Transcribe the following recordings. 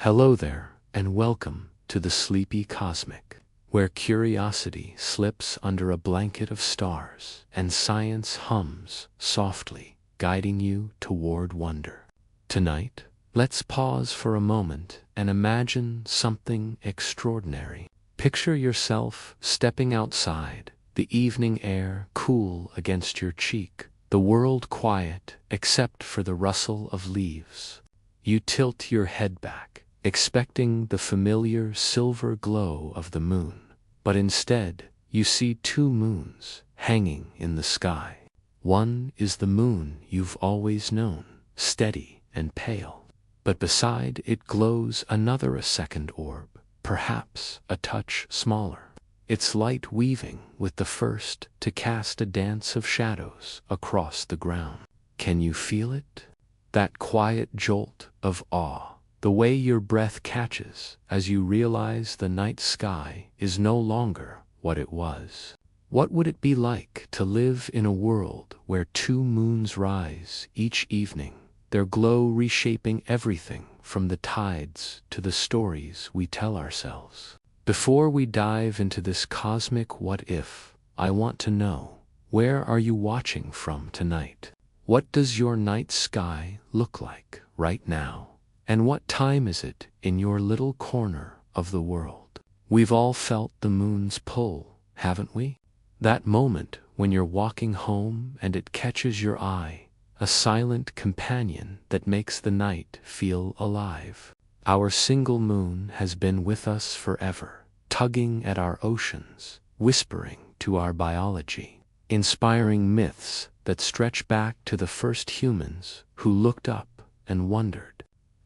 Hello there, and welcome to the sleepy cosmic, where curiosity slips under a blanket of stars and science hums softly, guiding you toward wonder. Tonight, let's pause for a moment and imagine something extraordinary. Picture yourself stepping outside, the evening air cool against your cheek, the world quiet except for the rustle of leaves. You tilt your head back, expecting the familiar silver glow of the moon, but instead you see two moons hanging in the sky. One is the moon you've always known, steady and pale, but beside it glows a second orb, perhaps a touch smaller, its light weaving with the first to cast a dance of shadows across the ground. Can you feel it? That quiet jolt of awe, the way your breath catches as you realize the night sky is no longer what it was. What would it be like to live in a world where two moons rise each evening, their glow reshaping everything from the tides to the stories we tell ourselves? Before we dive into this cosmic what if, I want to know, where are you watching from tonight? What does your night sky look like right now? And what time is it in your little corner of the world? We've all felt the moon's pull, haven't we? That moment when you're walking home and it catches your eye, a silent companion that makes the night feel alive. Our single moon has been with us forever, tugging at our oceans, whispering to our biology, inspiring myths that stretch back to the first humans who looked up and wondered.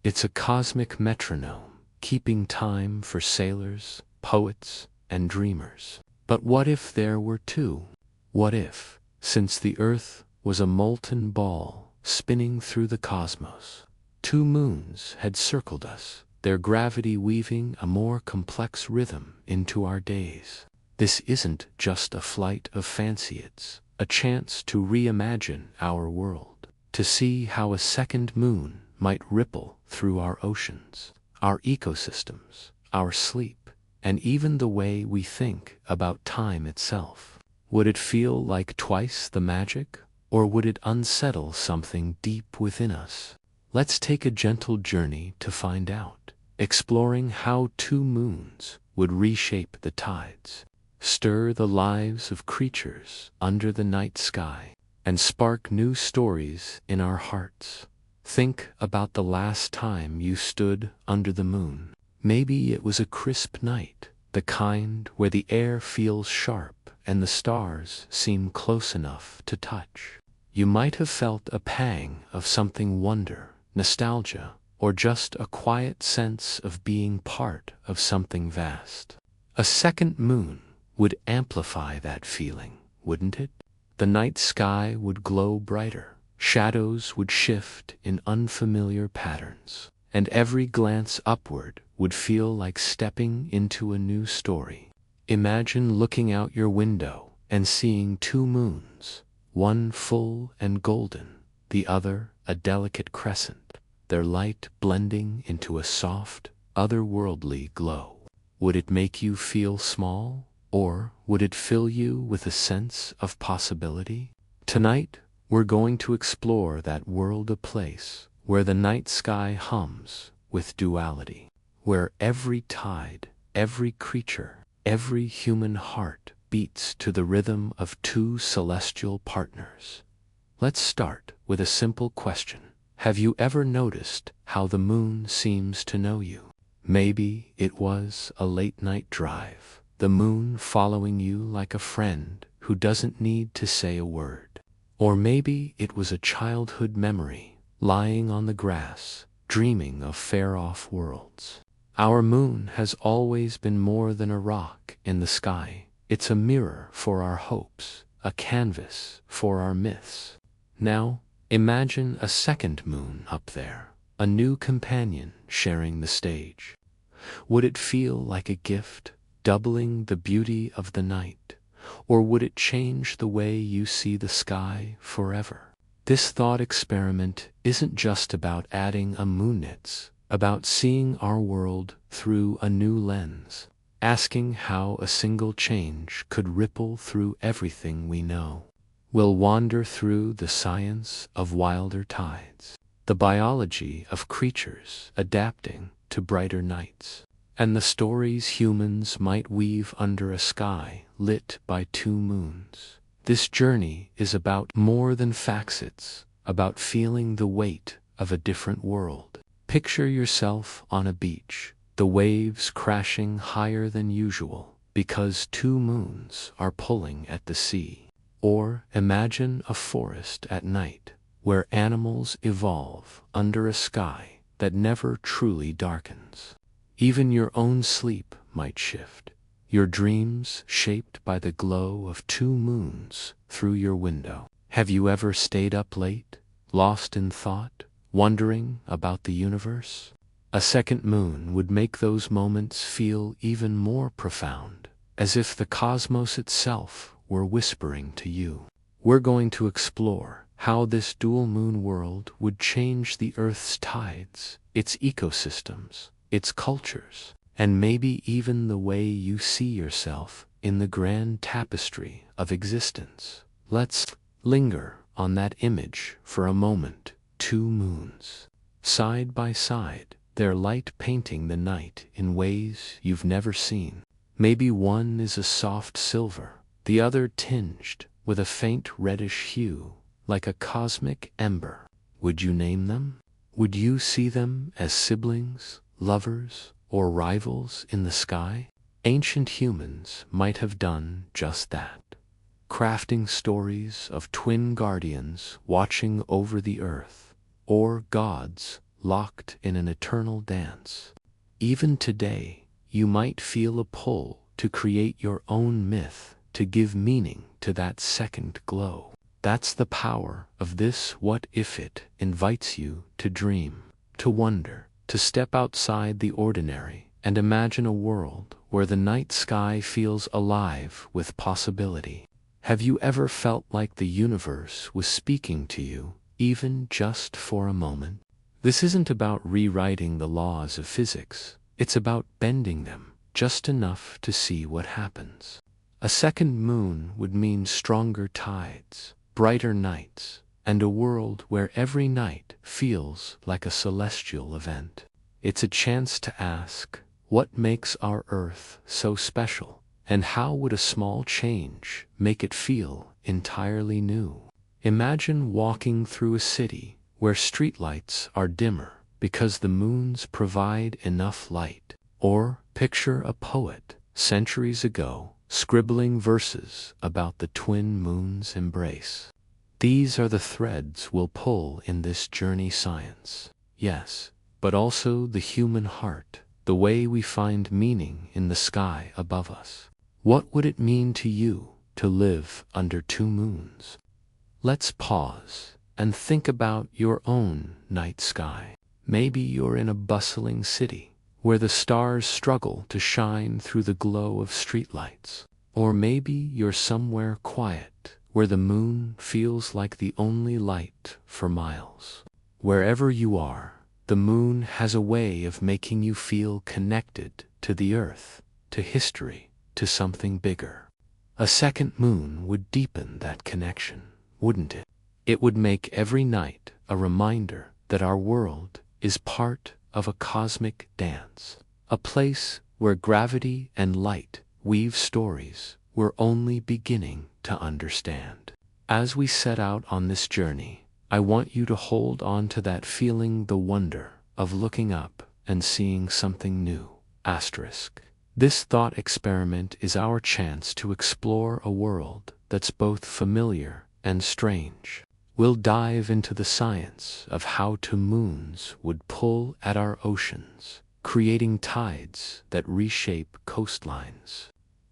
It's a cosmic metronome, keeping time for sailors, poets, and dreamers. But what if there were two? What if, since the Earth was a molten ball spinning through the cosmos, two moons had circled us, their gravity weaving a more complex rhythm into our days? This isn't just a flight of fancy, it's a chance to reimagine our world, to see how a second moon might ripple through our oceans, our ecosystems, our sleep, and even the way we think about time itself. Would it feel like twice the magic, or would it unsettle something deep within us? Let's take a gentle journey to find out, exploring how two moons would reshape the tides, stir the lives of creatures under the night sky, and spark new stories in our hearts. Think about the last time you stood under the moon. Maybe it was a crisp night, the kind where the air feels sharp and the stars seem close enough to touch. You might have felt a pang of something wonder, nostalgia, or just a quiet sense of being part of something vast. A second moon would amplify that feeling, wouldn't it? The night sky would glow brighter. Shadows would shift in unfamiliar patterns, and every glance upward would feel like stepping into a new story. Imagine looking out your window and seeing two moons, one full and golden, the other a delicate crescent, their light blending into a soft, otherworldly glow. Would it make you feel small, or would it fill you with a sense of possibility? Tonight, we're going to explore that world, a place where the night sky hums with duality, where every tide, every creature, every human heart beats to the rhythm of two celestial partners. Let's start with a simple question. Have you ever noticed how the moon seems to know you? Maybe it was a late-night drive, the moon following you like a friend who doesn't need to say a word. Or maybe it was a childhood memory, lying on the grass, dreaming of far-off worlds. Our moon has always been more than a rock in the sky. It's a mirror for our hopes, a canvas for our myths. Now, imagine a second moon up there, a new companion sharing the stage. Would it feel like a gift, doubling the beauty of the night? Or would it change the way you see the sky forever? This thought experiment isn't just about adding a moonnets, about seeing our world through a new lens, asking how a single change could ripple through everything we know. We'll wander through the science of wilder tides, the biology of creatures adapting to brighter nights, and the stories humans might weave under a sky lit by two moons. This journey is about more than facets, about feeling the weight of a different world. Picture yourself on a beach, the waves crashing higher than usual because two moons are pulling at the sea. Or imagine a forest at night where animals evolve under a sky that never truly darkens. Even your own sleep might shift, your dreams shaped by the glow of two moons through your window. Have you ever stayed up late, lost in thought, wondering about the universe? A second moon would make those moments feel even more profound, as if the cosmos itself were whispering to you. We're going to explore how this dual moon world would change the Earth's tides, its ecosystems, its cultures, and maybe even the way you see yourself in the grand tapestry of existence. Let's linger on that image for a moment. Two moons, side by side, their light painting the night in ways you've never seen. Maybe one is a soft silver, the other tinged with a faint reddish hue, like a cosmic ember. Would you name them? Would you see them as siblings, lovers, or rivals in the sky? Ancient humans might have done just that, crafting stories of twin guardians watching over the earth, or gods locked in an eternal dance. Even today, you might feel a pull to create your own myth to give meaning to that second glow. That's the power of this What If. It invites you to dream, to wonder, to step outside the ordinary and imagine a world where the night sky feels alive with possibility. Have you ever felt like the universe was speaking to you, even just for a moment? This isn't about rewriting the laws of physics, it's about bending them just enough to see what happens. A second moon would mean stronger tides, brighter nights, and a world where every night feels like a celestial event. It's a chance to ask, what makes our Earth so special, and how would a small change make it feel entirely new? Imagine walking through a city where streetlights are dimmer because the moons provide enough light. Or picture a poet, centuries ago, scribbling verses about the twin moons' embrace. These are the threads we'll pull in this journey science. Yes, but also the human heart, the way we find meaning in the sky above us. What would it mean to you to live under two moons? Let's pause and think about your own night sky. Maybe you're in a bustling city where the stars struggle to shine through the glow of streetlights. Or maybe you're somewhere quiet where the moon feels like the only light for miles. Wherever you are, the moon has a way of making you feel connected to the earth, to history, to something bigger. A second moon would deepen that connection, wouldn't it? It would make every night a reminder that our world is part of a cosmic dance, a place where gravity and light weave stories we're only beginning to understand. As we set out on this journey, I want you to hold on to that feeling, the wonder of looking up and seeing something new. Asterisk. This thought experiment is our chance to explore a world that's both familiar and strange. We'll dive into the science of how two moons would pull at our oceans, creating tides that reshape coastlines.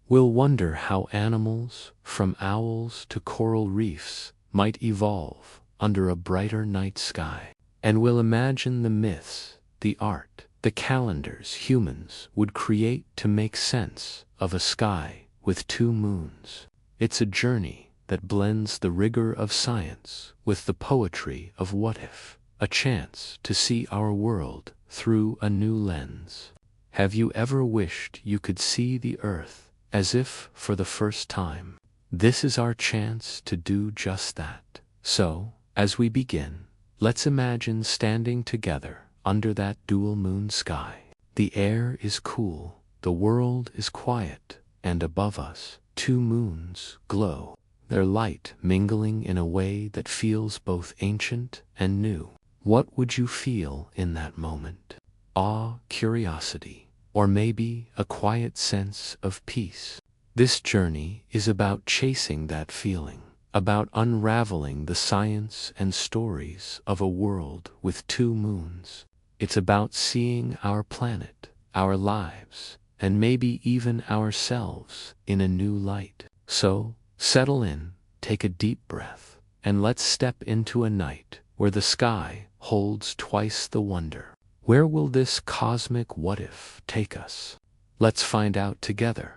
We'll wonder how animals, from owls to coral reefs, might evolve under a brighter night sky. And we'll imagine the myths, the art, the calendars humans would create to make sense of a sky with two moons. It's a journey that blends the rigor of science with the poetry of what if, a chance to see our world through a new lens. Have you ever wished you could see the earth as if for the first time? This is our chance to do just that. So, as we begin, let's imagine standing together under that dual moon sky. The air is cool, the world is quiet, and above us, two moons glow, their light mingling in a way that feels both ancient and new. What would you feel in that moment? Awe, curiosity, or maybe a quiet sense of peace? This journey is about chasing that feeling, about unraveling the science and stories of a world with two moons. It's about seeing our planet, our lives, and maybe even ourselves in a new light. So, settle in, take a deep breath, and let's step into a night where the sky holds twice the wonder. Where will this cosmic what-if take us? Let's find out together.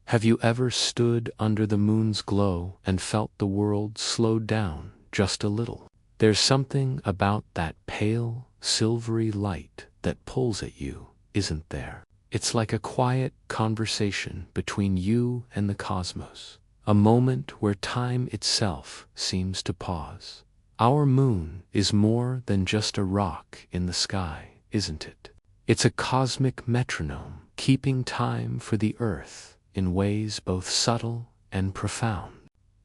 Have you ever stood under the moon's glow and felt the world slow down just a little? There's something about that pale, silvery light that pulls at you, isn't there? It's like a quiet conversation between you and the cosmos, a moment where time itself seems to pause. Our moon is more than just a rock in the sky, isn't it? It's a cosmic metronome, keeping time for the earth in ways both subtle and profound.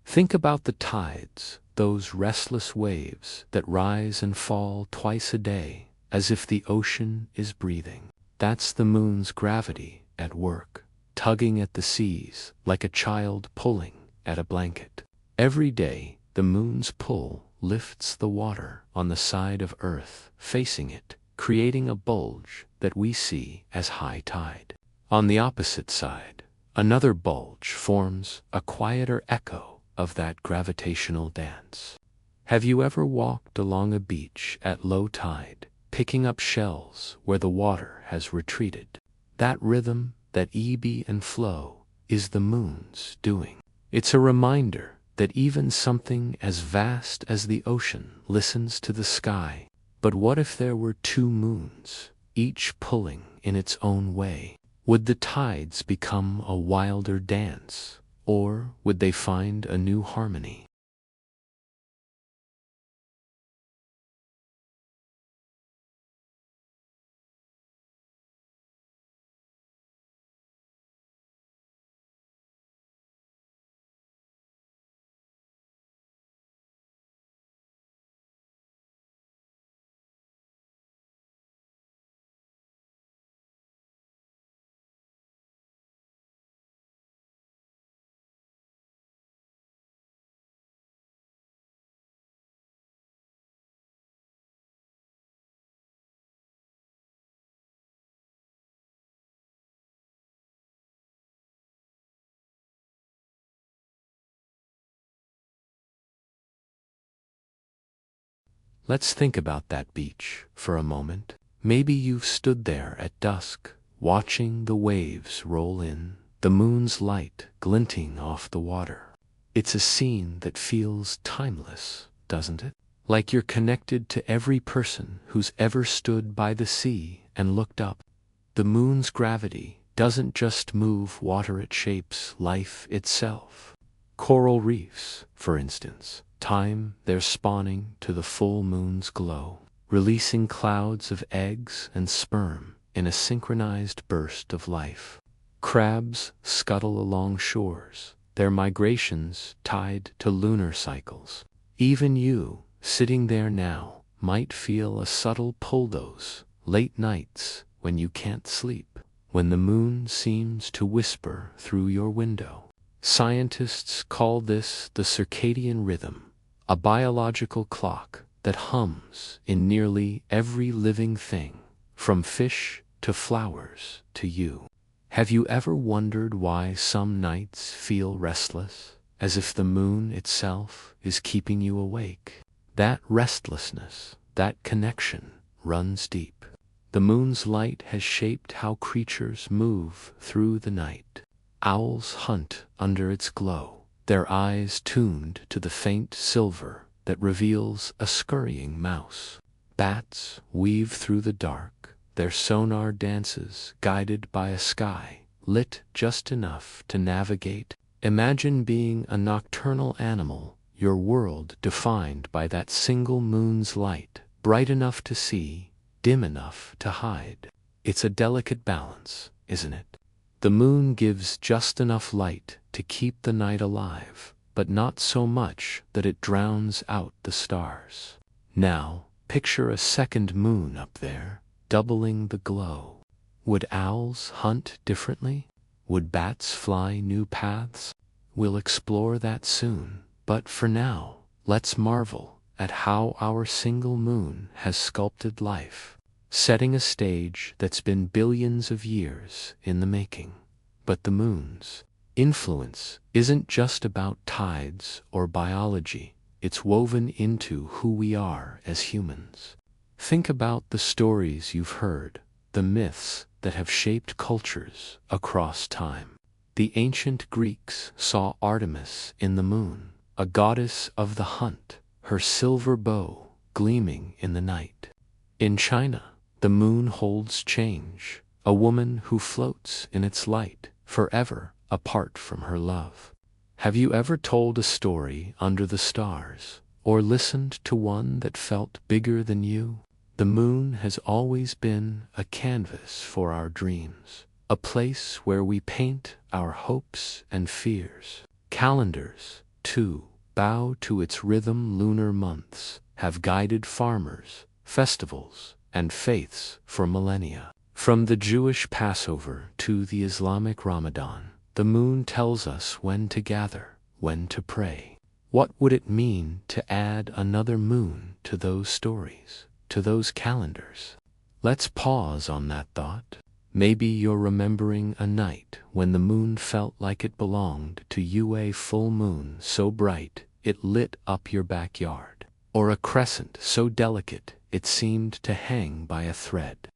Think about the tides, those restless waves that rise and fall twice a day, as if the ocean is breathing. That's the moon's gravity at work, tugging at the seas like a child pulling at a blanket. Every day, the moon's pull lifts the water on the side of Earth facing it, creating a bulge that we see as high tide. On the opposite side, another bulge forms, a quieter echo of that gravitational dance. Have you ever walked along a beach at low tide, picking up shells where the water has retreated? That rhythm, that ebb and flow, is the moon's doing. It's a reminder that even something as vast as the ocean listens to the sky. But what if there were two moons, each pulling in its own way? Would the tides become a wilder dance, or would they find a new harmony? Let's think about that beach for a moment. Maybe you've stood there at dusk, watching the waves roll in, the moon's light glinting off the water. It's a scene that feels timeless, doesn't it? Like you're connected to every person who's ever stood by the sea and looked up. The moon's gravity doesn't just move water, it shapes life itself. Coral reefs, for instance, time their spawning to the full moon's glow, releasing clouds of eggs and sperm in a synchronized burst of life. Crabs scuttle along shores, their migrations tied to lunar cycles. Even you, sitting there now, might feel a subtle pull those late nights when you can't sleep, when the moon seems to whisper through your window. Scientists call this the circadian rhythm, a biological clock that hums in nearly every living thing, from fish to flowers to you. Have you ever wondered why some nights feel restless, as if the moon itself is keeping you awake? That restlessness, that connection, runs deep. The moon's light has shaped how creatures move through the night. Owls hunt under its glow, their eyes tuned to the faint silver that reveals a scurrying mouse. Bats weave through the dark, their sonar dances guided by a sky lit just enough to navigate. Imagine being a nocturnal animal, your world defined by that single moon's light, bright enough to see, dim enough to hide. It's a delicate balance, isn't it? The moon gives just enough light to keep the night alive, but not so much that it drowns out the stars. Now, picture a second moon up there, doubling the glow. Would owls hunt differently? Would bats fly new paths? We'll explore that soon, but for now, let's marvel at how our single moon has sculpted life, setting a stage that's been billions of years in the making. But the moon's influence isn't just about tides or biology, it's woven into who we are as humans. Think about the stories you've heard, the myths that have shaped cultures across time. The ancient Greeks saw Artemis in the moon, a goddess of the hunt, her silver bow gleaming in the night. In China, the moon holds change, a woman who floats in its light, forever apart from her love. Have you ever told a story under the stars, or listened to one that felt bigger than you? The moon has always been a canvas for our dreams, a place where we paint our hopes and fears. Calendars, too, bow to its rhythm. Lunar months have guided farmers, festivals, and faiths for millennia. From the Jewish Passover to the Islamic Ramadan, the moon tells us when to gather, when to pray. What would it mean to add another moon to those stories, to those calendars? Let's pause on that thought. Maybe you're remembering a night when the moon felt like it belonged to you, a full moon so bright it lit up your backyard, or a crescent so delicate it seemed to hang by a thread.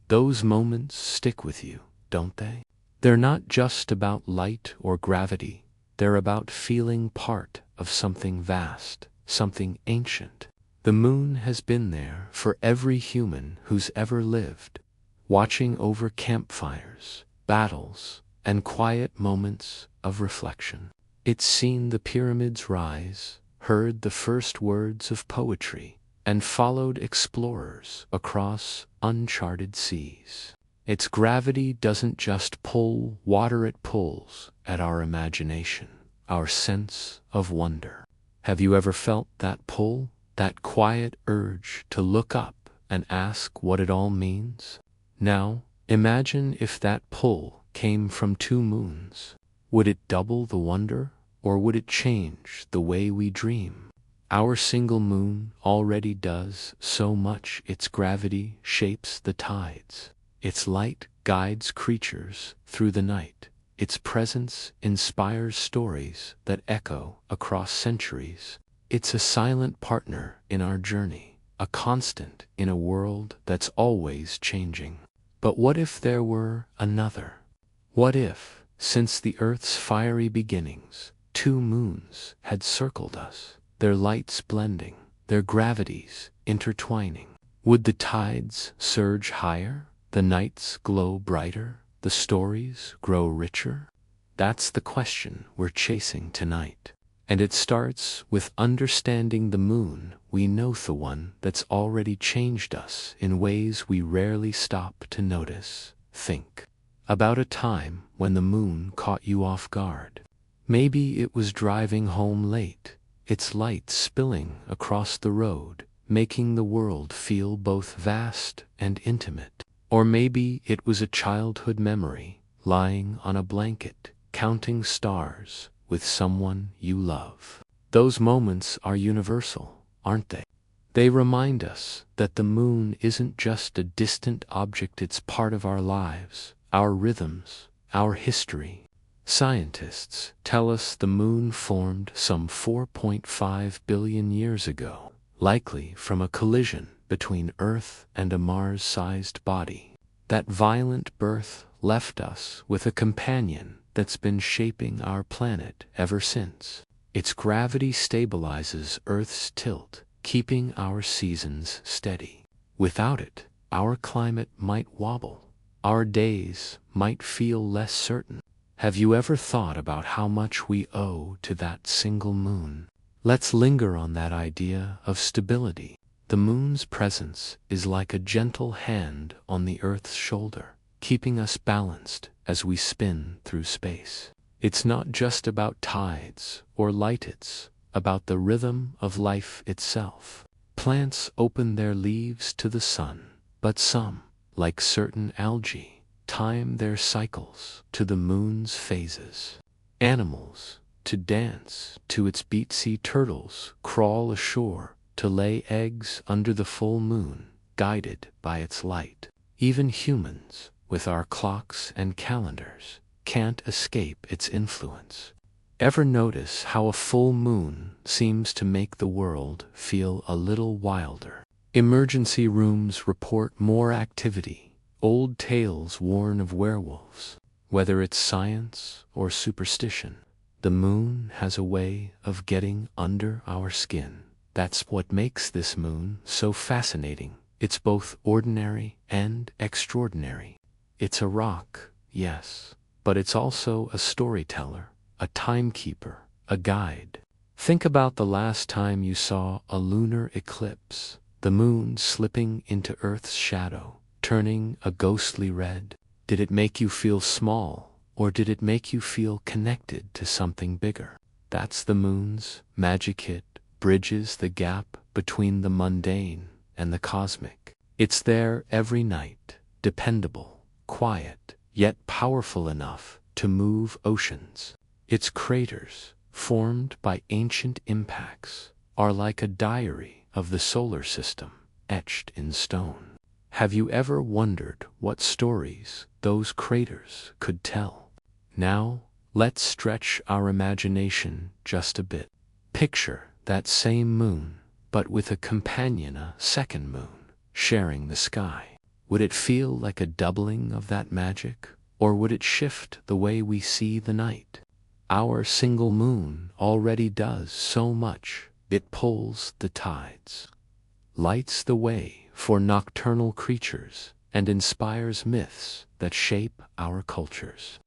Those moments stick with you, don't they? They're not just about light or gravity, they're about feeling part of something vast, something ancient. The moon has been there for every human who's ever lived, watching over campfires, battles, and quiet moments of reflection. It's seen the pyramids rise, heard the first words of poetry, and followed explorers across uncharted seas. Its gravity doesn't just pull water, it pulls at our imagination, our sense of wonder. Have you ever felt that pull, that quiet urge to look up and ask what it all means? Now, imagine if that pull came from two moons. Would it double the wonder, or would it change the way we dream? Our single moon already does so much. Its gravity shapes the tides. Its light guides creatures through the night. Its presence inspires stories that echo across centuries. It's a silent partner in our journey, a constant in a world that's always changing. But what if there were another? What if, since the Earth's fiery beginnings, two moons had circled us, their lights blending, their gravities intertwining? Would the tides surge higher, the nights glow brighter, the stories grow richer? That's the question we're chasing tonight. And it starts with understanding the moon. We know the one that's already changed us in ways we rarely stop to notice. Think about a time when the moon caught you off guard. Maybe it was driving home late, its light spilling across the road, making the world feel both vast and intimate. Or maybe it was a childhood memory, lying on a blanket, counting stars with someone you love. Those moments are universal, aren't they? They remind us that the moon isn't just a distant object, it's part of our lives, our rhythms, our history. Scientists tell us the moon formed some 4.5 billion years ago, likely from a collision between Earth and a Mars-sized body. That violent birth left us with a companion that's been shaping our planet ever since. Its gravity stabilizes Earth's tilt, keeping our seasons steady. Without it, our climate might wobble. Our days might feel less certain. Have you ever thought about how much we owe to that single moon? Let's linger on that idea of stability. The moon's presence is like a gentle hand on the Earth's shoulder, keeping us balanced as we spin through space. It's not just about tides or light, it's about the rhythm of life itself. Plants open their leaves to the sun, but some, like certain algae, time their cycles to the moon's phases. Animals, to dance to its beat, sea turtles crawl ashore to lay eggs under the full moon, guided by its light. Even humans, with our clocks and calendars, can't escape its influence. Ever notice how a full moon seems to make the world feel a little wilder? Emergency rooms report more activity. Old tales warn of werewolves. Whether it's science or superstition, the moon has a way of getting under our skin. That's what makes this moon so fascinating. It's both ordinary and extraordinary. It's a rock, yes, but it's also a storyteller, a timekeeper, a guide. Think about the last time you saw a lunar eclipse, the moon slipping into Earth's shadow, turning a ghostly red. Did it make you feel small, or did it make you feel connected to something bigger? That's the moon's magic. It bridges the gap between the mundane and the cosmic. It's there every night, dependable, quiet, yet powerful enough to move oceans. Its craters, formed by ancient impacts, are like a diary of the solar system, etched in stone. Have you ever wondered what stories those craters could tell? Now, let's stretch our imagination just a bit. Picture that same moon, but with a companion, a second moon, sharing the sky. Would it feel like a doubling of that magic, or would it shift the way we see the night? Our single moon already does so much. It pulls the tides, lights the way for nocturnal creatures, and inspires myths that shape our cultures.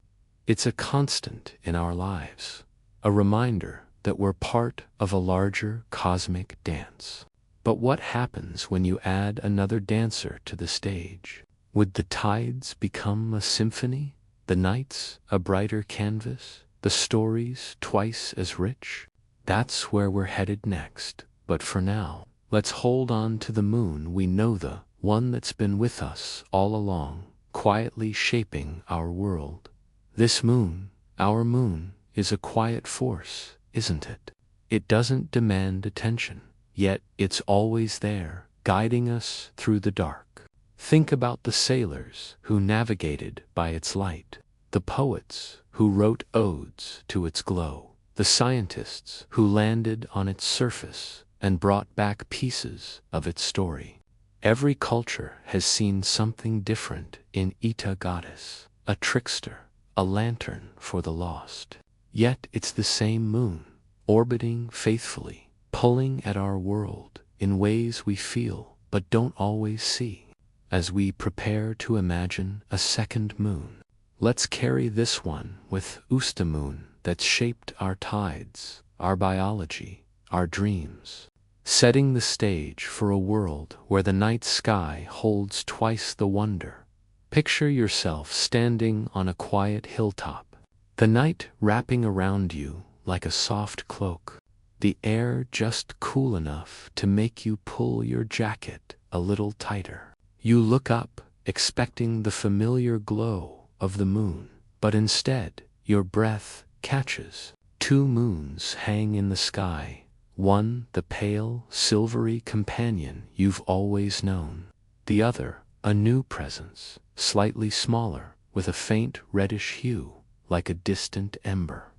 It's a constant in our lives, a reminder that we're part of a larger cosmic dance. But what happens when you add another dancer to the stage? Would the tides become a symphony, the nights a brighter canvas, the stories twice as rich? That's where we're headed next. But for now, let's hold on to the moon we know, the one that's been with us all along, quietly shaping our world. This moon, our moon, is a quiet force, isn't it? It doesn't demand attention, yet it's always there, guiding us through the dark. Think about the sailors who navigated by its light, the poets who wrote odes to its glow, the scientists who landed on its surface and brought back pieces of its story. Every culture has seen something different in Ita Goddess, a trickster, a lantern for the lost. Yet it's the same moon, orbiting faithfully, pulling at our world in ways we feel but don't always see. As we prepare to imagine a second moon, let's carry this one with Ustamoon that's shaped our tides, our biology, our dreams, setting the stage for a world where the night sky holds twice the wonder. Picture yourself standing on a quiet hilltop, the night wrapping around you like a soft cloak, the air just cool enough to make you pull your jacket a little tighter. You look up, expecting the familiar glow of the moon, but instead, your breath catches. Two moons hang in the sky, one the pale, silvery companion you've always known, the other a new presence, slightly smaller, with a faint reddish hue, like a distant ember.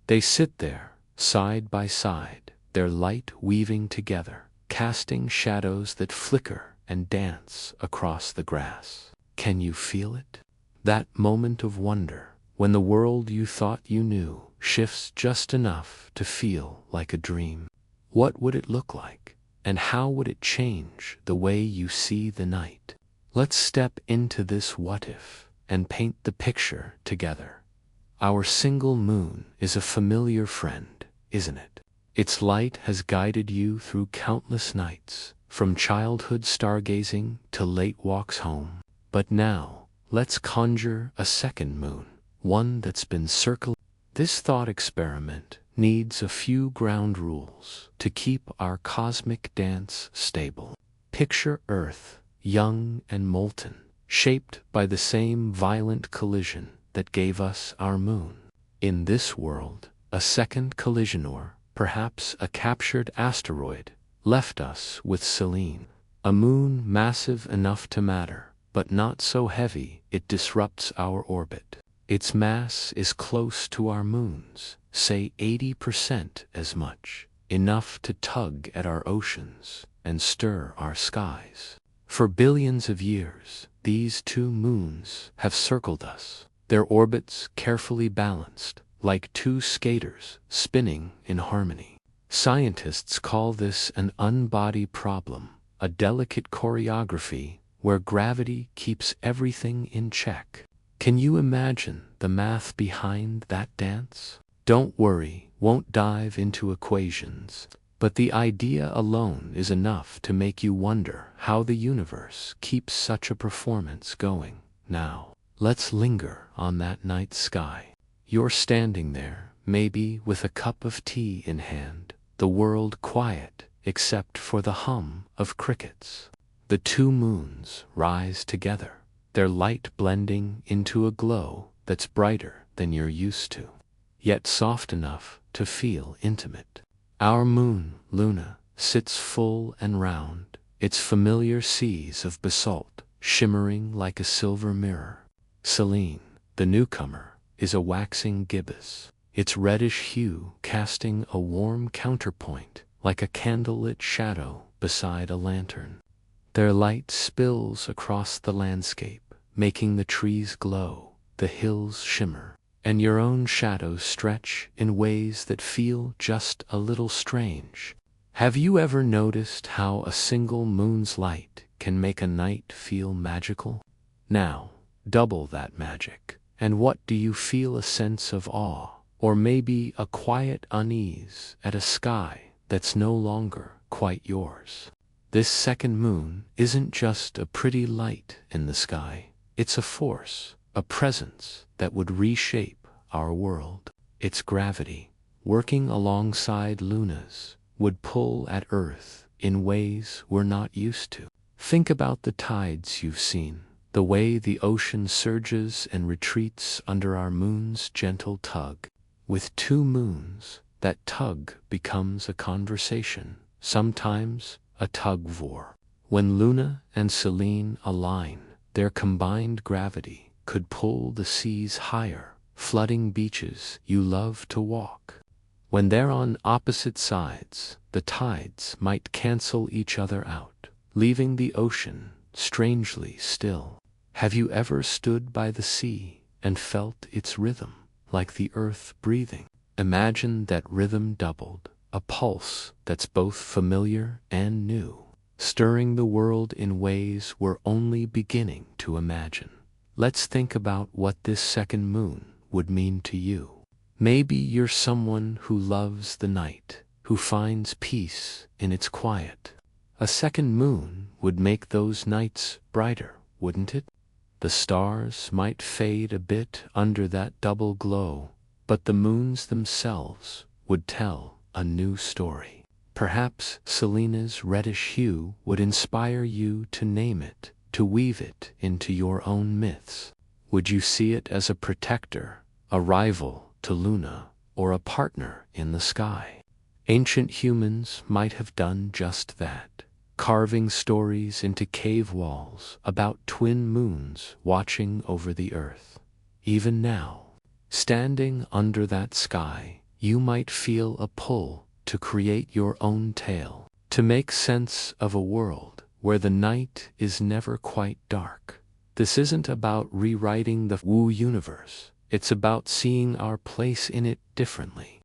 They sit there, side by side, their light weaving together, casting shadows that flicker and dance across the grass. Can you feel it? That moment of wonder, when the world you thought you knew shifts just enough to feel like a dream. What would it look like, and how would it change the way you see the night? Let's step into this what if and paint the picture together. Our single moon is a familiar friend, isn't it? Its light has guided you through countless nights, from childhood stargazing to late walks home. But now, let's conjure a second moon, one that's been circling. This thought experiment needs a few ground rules to keep our cosmic dance stable. Picture Earth, young and molten, shaped by the same violent collision that gave us our moon. In this world, a second collision, or perhaps a captured asteroid, left us with Selene, a moon massive enough to matter, but not so heavy it disrupts our orbit. Its mass is close to our moon's, say 80% as much, enough to tug at our oceans and stir our skies. For billions of years, these two moons have circled us, their orbits carefully balanced, like two skaters spinning in harmony. Scientists call this an unbody problem, a delicate choreography where gravity keeps everything in check. Can you imagine the math behind that dance? Don't worry, won't dive into equations, but the idea alone is enough to make you wonder how the universe keeps such a performance going. Now, let's linger on that night sky. You're standing there, maybe with a cup of tea in hand, the world quiet except for the hum of crickets. The two moons rise together, their light blending into a glow that's brighter than you're used to, yet soft enough to feel intimate. Our moon, Luna, sits full and round, its familiar seas of basalt shimmering like a silver mirror. Selene, the newcomer, is a waxing gibbous, its reddish hue casting a warm counterpoint like a candlelit shadow beside a lantern. Their light spills across the landscape, making the trees glow, the hills shimmer, and your own shadows stretch in ways that feel just a little strange. Have you ever noticed how a single moon's light can make a night feel magical? Now, double that magic, and what do you feel? A sense of awe, or maybe a quiet unease at a sky that's no longer quite yours? This second moon isn't just a pretty light in the sky, it's a force, a presence that would reshape our world. Its gravity, working alongside Luna's, would pull at Earth in ways we're not used to. Think about the tides you've seen, the way the ocean surges and retreats under our moon's gentle tug. With two moons, that tug becomes a conversation, sometimes a tug-of-war. When Luna and Selene align, their combined gravity could pull the seas higher, flooding beaches you love to walk. When they're on opposite sides, the tides might cancel each other out, leaving the ocean strangely still. Have you ever stood by the sea and felt its rhythm, like the earth breathing? Imagine that rhythm doubled, a pulse that's both familiar and new, stirring the world in ways we're only beginning to imagine. Let's think about what this second moon would mean to you. Maybe you're someone who loves the night, who finds peace in its quiet. A second moon would make those nights brighter, wouldn't it? The stars might fade a bit under that double glow, but the moons themselves would tell a new story. Perhaps Selene's reddish hue would inspire you to name it, to weave it into your own myths. Would you see it as a protector, a rival to Luna, or a partner in the sky? Ancient humans might have done just that, carving stories into cave walls about twin moons watching over the earth. Even now, standing under that sky, you might feel a pull to create your own tale, to make sense of a world where the night is never quite dark. This isn't about rewriting the woo universe, it's about seeing our place in it differently.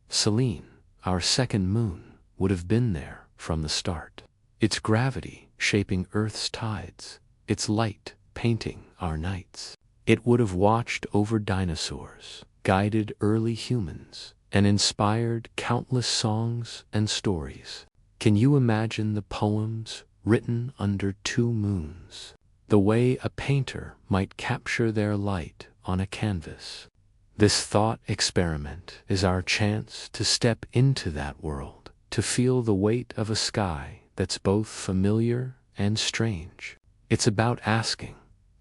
Selene, our second moon, would have been there from the start, its gravity shaping Earth's tides, its light painting our nights. It would have watched over dinosaurs, guided early humans, and inspired countless songs and stories. Can you imagine the poems written under two moons? The way a painter might capture their light on a canvas. This thought experiment is our chance to step into that world, to feel the weight of a sky that's both familiar and strange. It's about asking,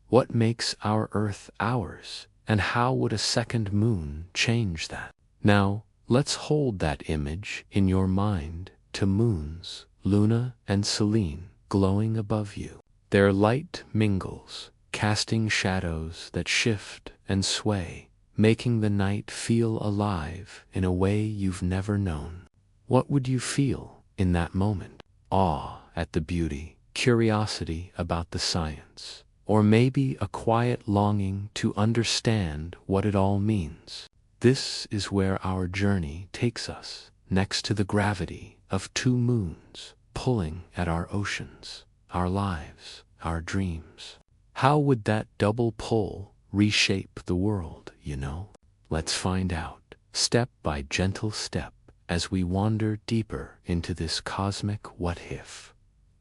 what makes our Earth ours, and how would a second moon change that? Now, let's hold that image in your mind, two moons, Luna and Selene, glowing above you. Their light mingles, casting shadows that shift and sway, making the night feel alive in a way you've never known. What would you feel in that moment? Awe at the beauty, curiosity about the science, or maybe a quiet longing to understand what it all means. This is where our journey takes us, next to the gravity of two moons, pulling at our oceans, our lives, our dreams. How would that double pull reshape the world, you know? Let's find out, step by gentle step, as we wander deeper into this cosmic what-if.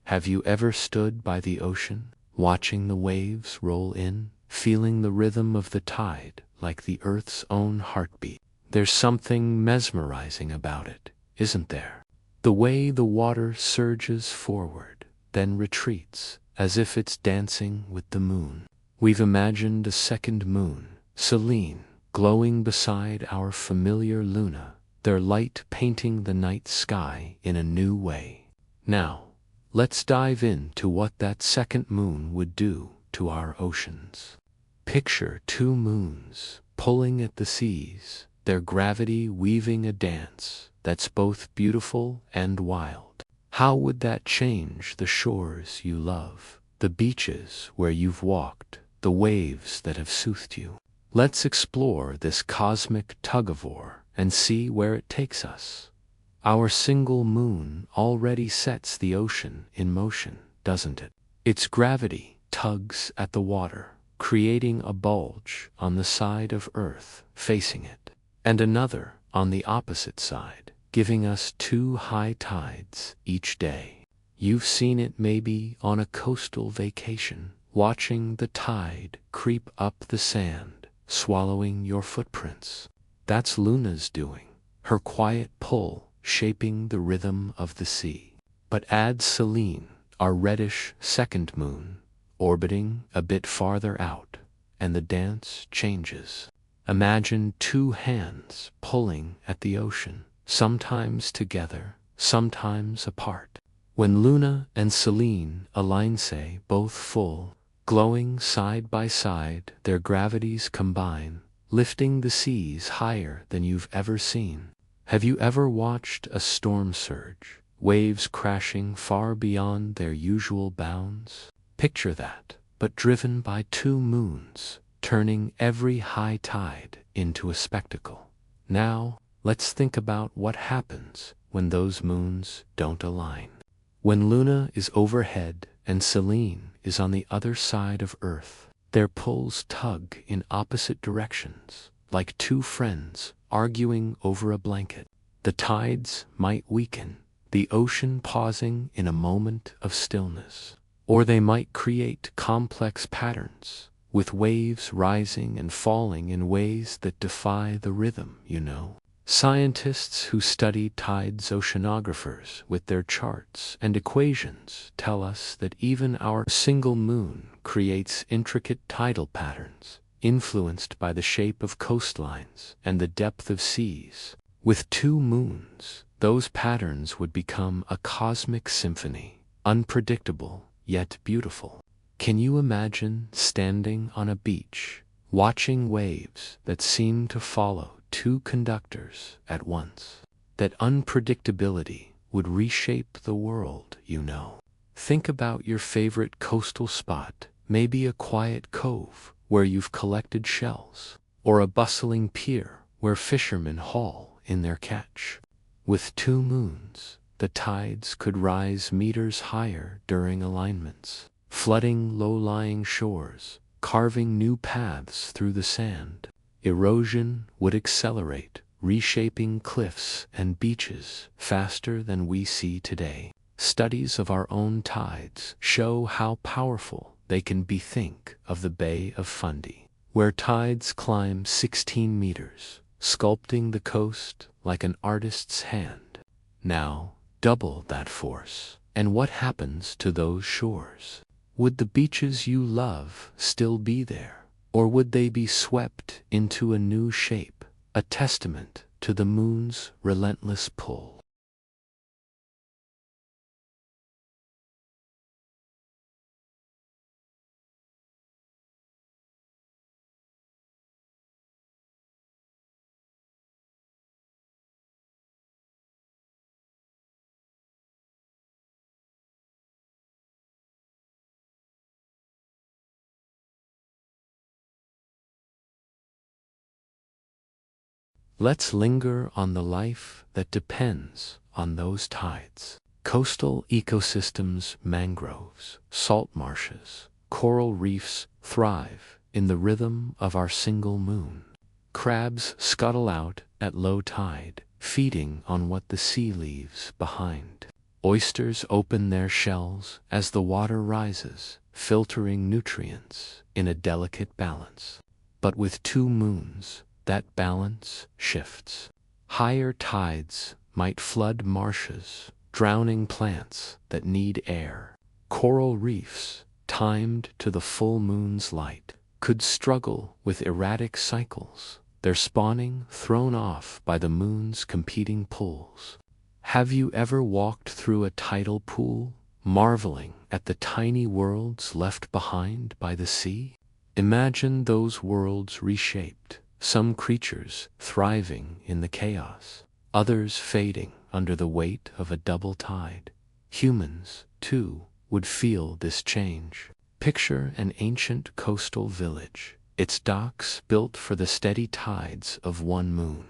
Have you ever stood by the ocean, watching the waves roll in, feeling the rhythm of the tide like the Earth's own heartbeat? There's something mesmerizing about it, isn't there? The way the water surges forward, then retreats, as if it's dancing with the moon. We've imagined a second moon, Selene, glowing beside our familiar Luna, their light painting the night sky in a new way. Now, let's dive into what that second moon would do to our oceans. Picture two moons pulling at the seas, their gravity weaving a dance that's both beautiful and wild. How would that change the shores you love, the beaches where you've walked, the waves that have soothed you? Let's explore this cosmic tug-of-war and see where it takes us. Our single moon already sets the ocean in motion, doesn't it? Its gravity tugs at the water, creating a bulge on the side of Earth facing it, and another on the opposite side, giving us two high tides each day. You've seen it maybe on a coastal vacation, watching the tide creep up the sand, swallowing your footprints. That's Luna's doing, her quiet pull shaping the rhythm of the sea. But add Selene, our reddish second moon, orbiting a bit farther out, and the dance changes. Imagine two hands pulling at the ocean, sometimes together, sometimes apart. When Luna and Selene align, say, both full, glowing side by side, their gravities combine, lifting the seas higher than you've ever seen. Have you ever watched a storm surge, waves crashing far beyond their usual bounds? Picture that, but driven by two moons, turning every high tide into a spectacle. Now, let's think about what happens when those moons don't align. When Luna is overhead and Selene is on the other side of Earth, their pulls tug in opposite directions, like two friends arguing over a blanket. The tides might weaken, the ocean pausing in a moment of stillness. Or they might create complex patterns, with waves rising and falling in ways that defy the rhythm, you know. Scientists who study tides, oceanographers with their charts and equations, tell us that even our single moon creates intricate tidal patterns, influenced by the shape of coastlines and the depth of seas. With two moons, those patterns would become a cosmic symphony, unpredictable yet beautiful. Can you imagine standing on a beach, watching waves that seem to follow two conductors at once? That unpredictability would reshape the world, you know. Think about your favorite coastal spot, maybe a quiet cove where you've collected shells, or a bustling pier where fishermen haul in their catch. With two moons, the tides could rise meters higher during alignments, flooding low-lying shores, carving new paths through the sand. Erosion would accelerate, reshaping cliffs and beaches faster than we see today. Studies of our own tides show how powerful they can be. Think of the Bay of Fundy, where tides climb 16 meters, sculpting the coast like an artist's hand. Now, double that force, and what happens to those shores? Would the beaches you love still be there, or would they be swept into a new shape, a testament to the moon's relentless pull? Let's linger on the life that depends on those tides. Coastal ecosystems, mangroves, salt marshes, coral reefs thrive in the rhythm of our single moon. Crabs scuttle out at low tide, feeding on what the sea leaves behind. Oysters open their shells as the water rises, filtering nutrients in a delicate balance. But with two moons, that balance shifts. Higher tides might flood marshes, drowning plants that need air. Coral reefs, timed to the full moon's light, could struggle with erratic cycles, their spawning thrown off by the moon's competing pulls. Have you ever walked through a tidal pool, marveling at the tiny worlds left behind by the sea? Imagine those worlds reshaped, some creatures thriving in the chaos, others fading under the weight of a double tide. Humans, too, would feel this change. Picture an ancient coastal village, its docks built for the steady tides of one moon.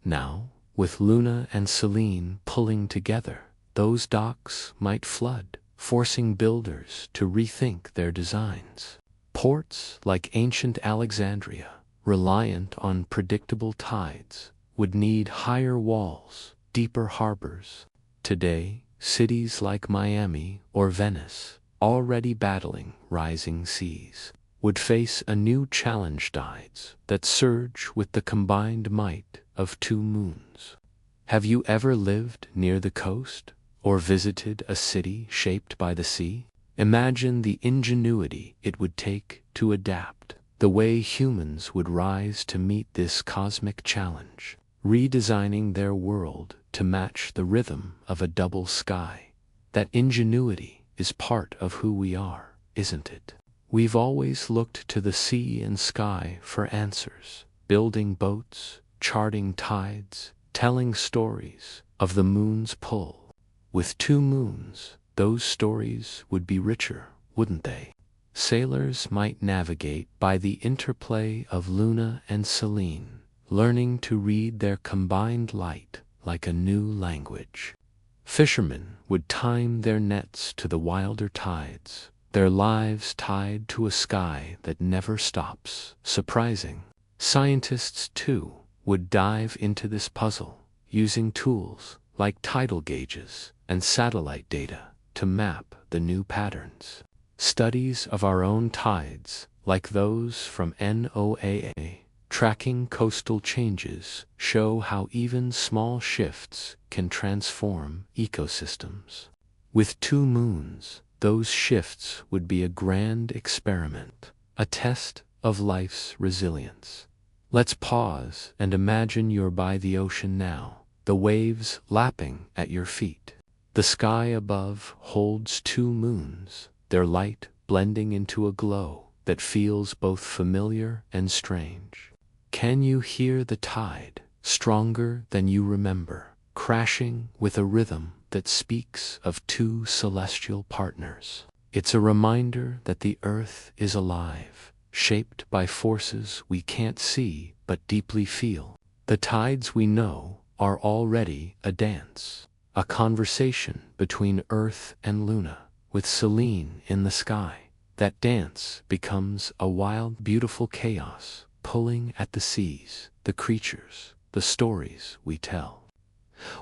Now, with Luna and Selene pulling together, those docks might flood, forcing builders to rethink their designs. Ports like ancient Alexandria, reliant on predictable tides, would need higher walls, deeper harbors. Today, cities like Miami or Venice, already battling rising seas, would face a new challenge: tides that surge with the combined might of two moons. Have you ever lived near the coast or visited a city shaped by the sea? Imagine the ingenuity it would take to adapt, the way humans would rise to meet this cosmic challenge, redesigning their world to match the rhythm of a double sky. That ingenuity is part of who we are, isn't it? We've always looked to the sea and sky for answers, building boats, charting tides, telling stories of the moon's pull. With two moons, those stories would be richer, wouldn't they? Sailors might navigate by the interplay of Luna and Selene, learning to read their combined light like a new language. Fishermen would time their nets to the wilder tides, their lives tied to a sky that never stops. Surprising. Scientists, too, would dive into this puzzle, using tools like tidal gauges and satellite data to map the new patterns. Studies of our own tides, like those from NOAA, tracking coastal changes, show how even small shifts can transform ecosystems. With two moons, those shifts would be a grand experiment, a test of life's resilience. Let's pause and imagine you're by the ocean now, the waves lapping at your feet. The sky above holds two moons, their light blending into a glow that feels both familiar and strange. Can you hear the tide, stronger than you remember, crashing with a rhythm that speaks of two celestial partners? It's a reminder that the earth is alive, shaped by forces we can't see but deeply feel. The tides we know are already a dance, a conversation between Earth and Luna, with Selene in the sky, That dance becomes a wild, beautiful chaos, pulling at the seas, the creatures, the stories we tell.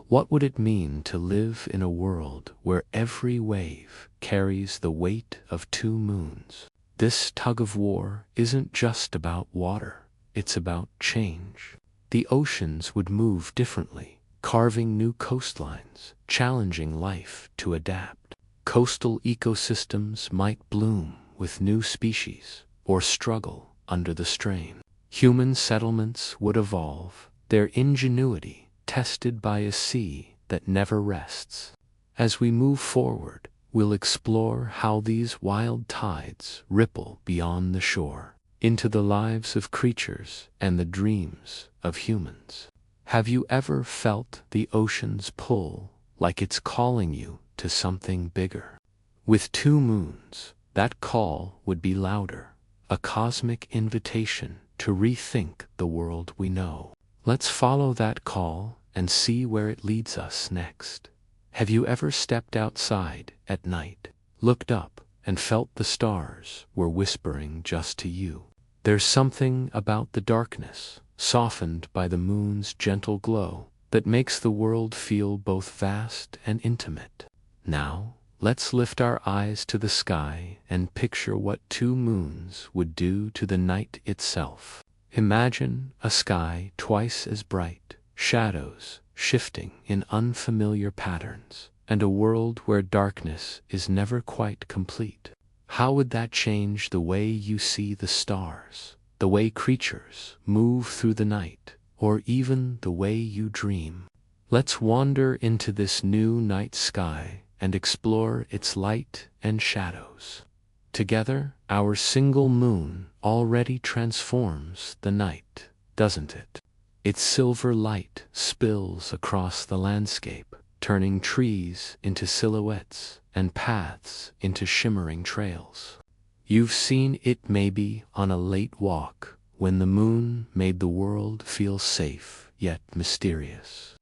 What would it mean to live in a world where every wave carries the weight of two moons? This tug of war isn't just about water, it's about change. The oceans would move differently, carving new coastlines, challenging life to adapt. Coastal ecosystems might bloom with new species, or struggle under the strain. Human settlements would evolve, their ingenuity tested by a sea that never rests. As we move forward, we'll explore how these wild tides ripple beyond the shore, into the lives of creatures and the dreams of humans. Have you ever felt the ocean's pull, like it's calling you to something bigger? With two moons, that call would be louder, a cosmic invitation to rethink the world we know. Let's follow that call and see where it leads us next. Have you ever stepped outside at night, looked up, and felt the stars were whispering just to you? There's something about the darkness, softened by the moon's gentle glow, that makes the world feel both vast and intimate. Now, let's lift our eyes to the sky and picture what two moons would do to the night itself. Imagine a sky twice as bright, shadows shifting in unfamiliar patterns, and a world where darkness is never quite complete. How would that change the way you see the stars, the way creatures move through the night, or even the way you dream? Let's wander into this new night sky and explore its light and shadows. Together, our single moon already transforms the night, doesn't it? Its silver light spills across the landscape, turning trees into silhouettes and paths into shimmering trails. You've seen it maybe on a late walk, when the moon made the world feel safe yet mysterious.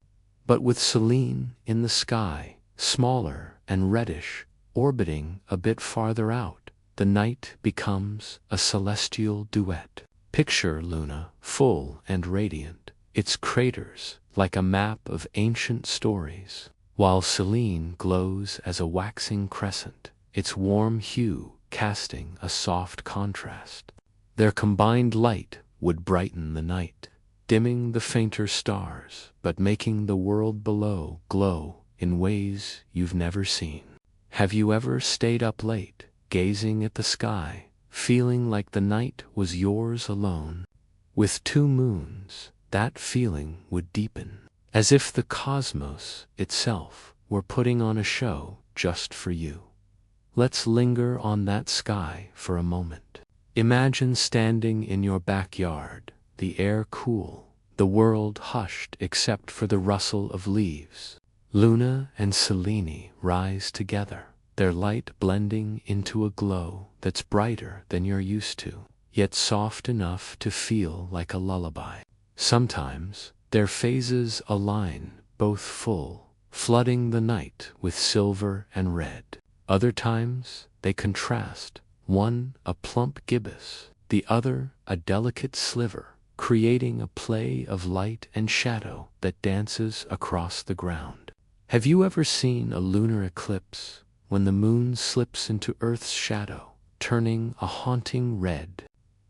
But with Selene in the sky, smaller and reddish, orbiting a bit farther out, the night becomes a celestial duet. Picture Luna, full and radiant, its craters like a map of ancient stories, while Selene glows as a waxing crescent, its warm hue casting a soft contrast. Their combined light would brighten the night, dimming the fainter stars, but making the world below glow in ways you've never seen. Have you ever stayed up late, gazing at the sky, feeling like the night was yours alone? With two moons, that feeling would deepen, as if the cosmos itself were putting on a show just for you. Let's linger on that sky for a moment. Imagine standing in your backyard, the air cool, the world hushed except for the rustle of leaves. Luna and Selene rise together, their light blending into a glow that's brighter than you're used to, yet soft enough to feel like a lullaby. Sometimes, their phases align, both full, flooding the night with silver and red. Other times, they contrast, one a plump gibbous, the other a delicate sliver, creating a play of light and shadow that dances across the ground. Have you ever seen a lunar eclipse, when the moon slips into Earth's shadow, turning a haunting red?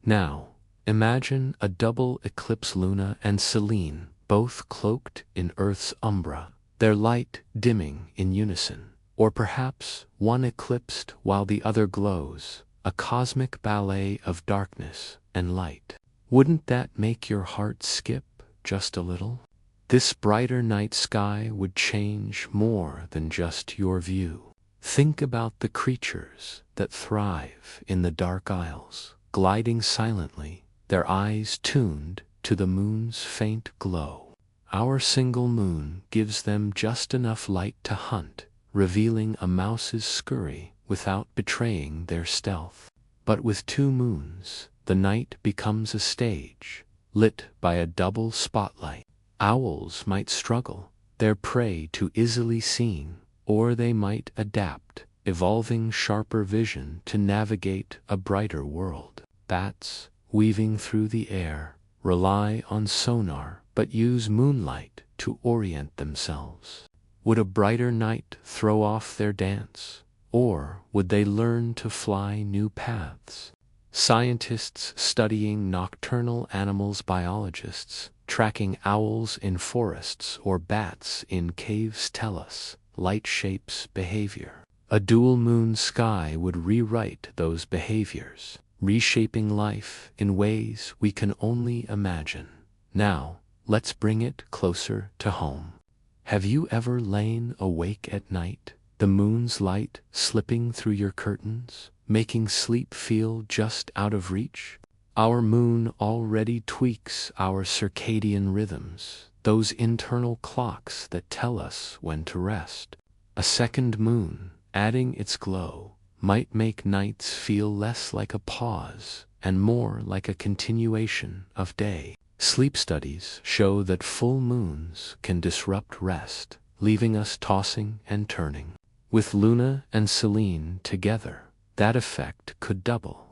Now, imagine a double eclipse, Luna and Selene, both cloaked in Earth's umbra, their light dimming in unison. Or perhaps one eclipsed while the other glows, a cosmic ballet of darkness and light. Wouldn't that make your heart skip just a little? This brighter night sky would change more than just your view. Think about the creatures that thrive in the dark isles, gliding silently, their eyes tuned to the moon's faint glow. Our single moon gives them just enough light to hunt, revealing a mouse's scurry without betraying their stealth. But with two moons, the night becomes a stage, lit by a double spotlight. Owls might struggle, their prey too easily seen, or they might adapt, evolving sharper vision to navigate a brighter world. Bats, weaving through the air, rely on sonar but use moonlight to orient themselves. Would a brighter night throw off their dance, or would they learn to fly new paths? Scientists studying nocturnal animals, biologists tracking owls in forests or bats in caves tell us light shapes behavior. A dual moon sky would rewrite those behaviors, reshaping life in ways we can only imagine. Now, let's bring it closer to home. Have you ever lain awake at night, the moon's light slipping through your curtains, making sleep feel just out of reach? Our moon already tweaks our circadian rhythms, those internal clocks that tell us when to rest. A second moon, adding its glow, might make nights feel less like a pause and more like a continuation of day. Sleep studies show that full moons can disrupt rest, leaving us tossing and turning. With Luna and Selene together, that effect could double.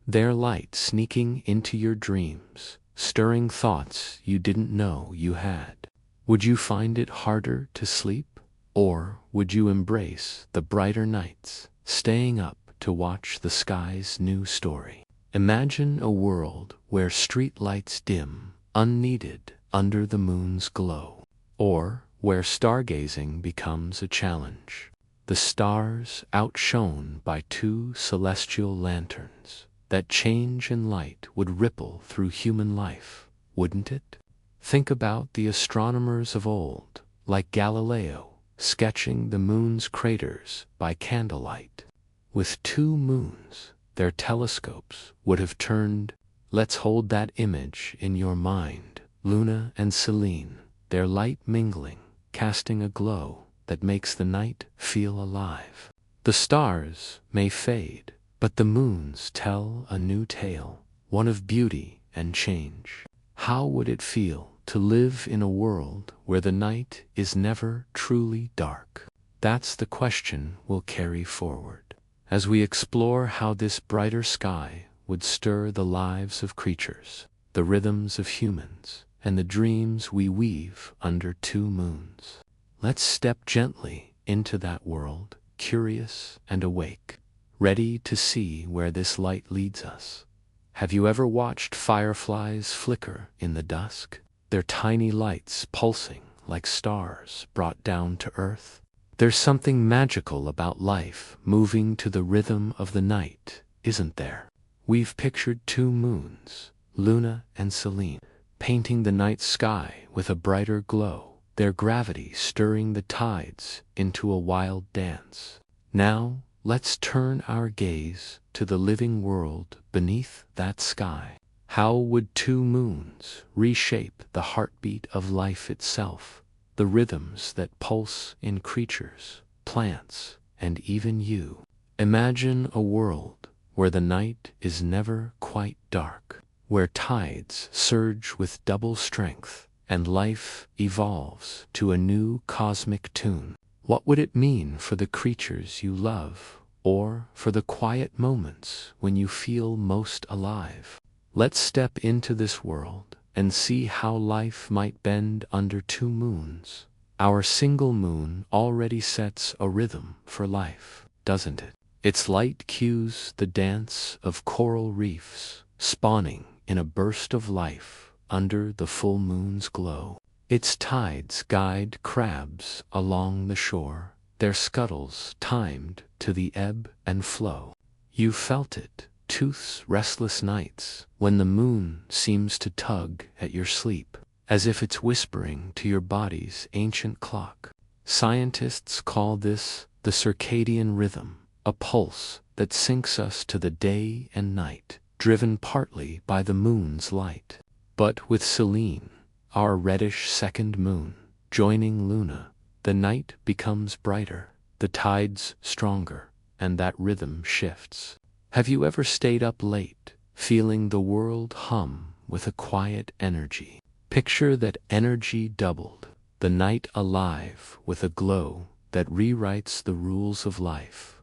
Their light sneaking into your dreams, stirring thoughts you didn't know you had. Would you find it harder to sleep, or would you embrace the brighter nights, staying up to watch the sky's new story? Imagine a world where street lights dim, unneeded under the moon's glow, or where stargazing becomes a challenge. The stars outshone by two celestial lanterns. That change in light would ripple through human life, wouldn't it? Think about the astronomers of old, like Galileo, sketching the moon's craters by candlelight. With two moons, their telescopes would have turned. Let's hold that image in your mind. Luna and Selene, their light mingling, casting a glow that makes the night feel alive. The stars may fade, but the moons tell a new tale, one of beauty and change. How would it feel to live in a world where the night is never truly dark? That's the question we'll carry forward, as we explore how this brighter sky would stir the lives of creatures, the rhythms of humans, and the dreams we weave under two moons. Let's step gently into that world, curious and awake, ready to see where this light leads us. Have you ever watched fireflies flicker in the dusk, their tiny lights pulsing like stars brought down to earth? There's something magical about life moving to the rhythm of the night, isn't there? We've pictured two moons, Luna and Selene, painting the night sky with a brighter glow, their gravity stirring the tides into a wild dance. Now, let's turn our gaze to the living world beneath that sky. How would two moons reshape the heartbeat of life itself, the rhythms that pulse in creatures, plants, and even you? Imagine a world where the night is never quite dark, where tides surge with double strength and life evolves to a new cosmic tune. What would it mean for the creatures you love, or for the quiet moments when you feel most alive? Let's step into this world and see how life might bend under two moons. Our single moon already sets a rhythm for life, doesn't it? Its light cues the dance of coral reefs, spawning in a burst of life under the full moon's glow. Its tides guide crabs along the shore, their scuttles timed to the ebb and flow. You felt it, Tooth's restless nights, when the moon seems to tug at your sleep, as if it's whispering to your body's ancient clock. Scientists call this the circadian rhythm, a pulse that syncs us to the day and night, driven partly by the moon's light. But with Selene, our reddish second moon, joining Luna, the night becomes brighter, the tides stronger, and that rhythm shifts. Have you ever stayed up late, feeling the world hum with a quiet energy? Picture that energy doubled, the night alive with a glow that rewrites the rules of life.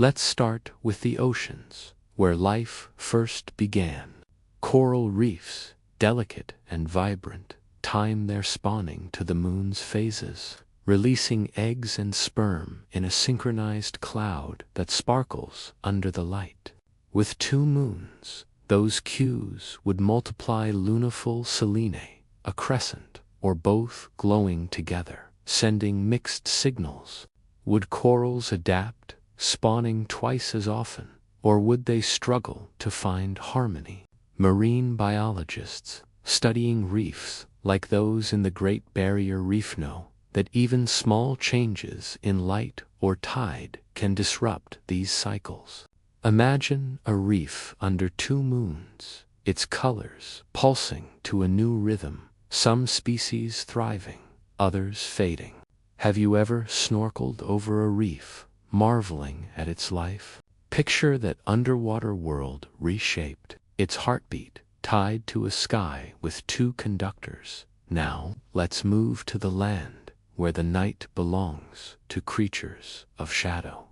Let's start with the oceans, where life first began. Coral reefs, delicate and vibrant, time their spawning to the moon's phases, releasing eggs and sperm in a synchronized cloud that sparkles under the light. With 2 moons, those cues would multiply lunaful Selene, a crescent, or both glowing together, sending mixed signals. Would corals adapt, spawning twice as often, or would they struggle to find harmony? Marine biologists, studying reefs like those in the Great Barrier Reef, know that even small changes in light or tide can disrupt these cycles. Imagine a reef under 2 moons, its colors pulsing to a new rhythm, some species thriving, others fading. Have you ever snorkeled over a reef, marveling at its life? Picture that underwater world reshaped, its heartbeat tied to a sky with 2 conductors. Now, let's move to the land, where the night belongs to creatures of shadow.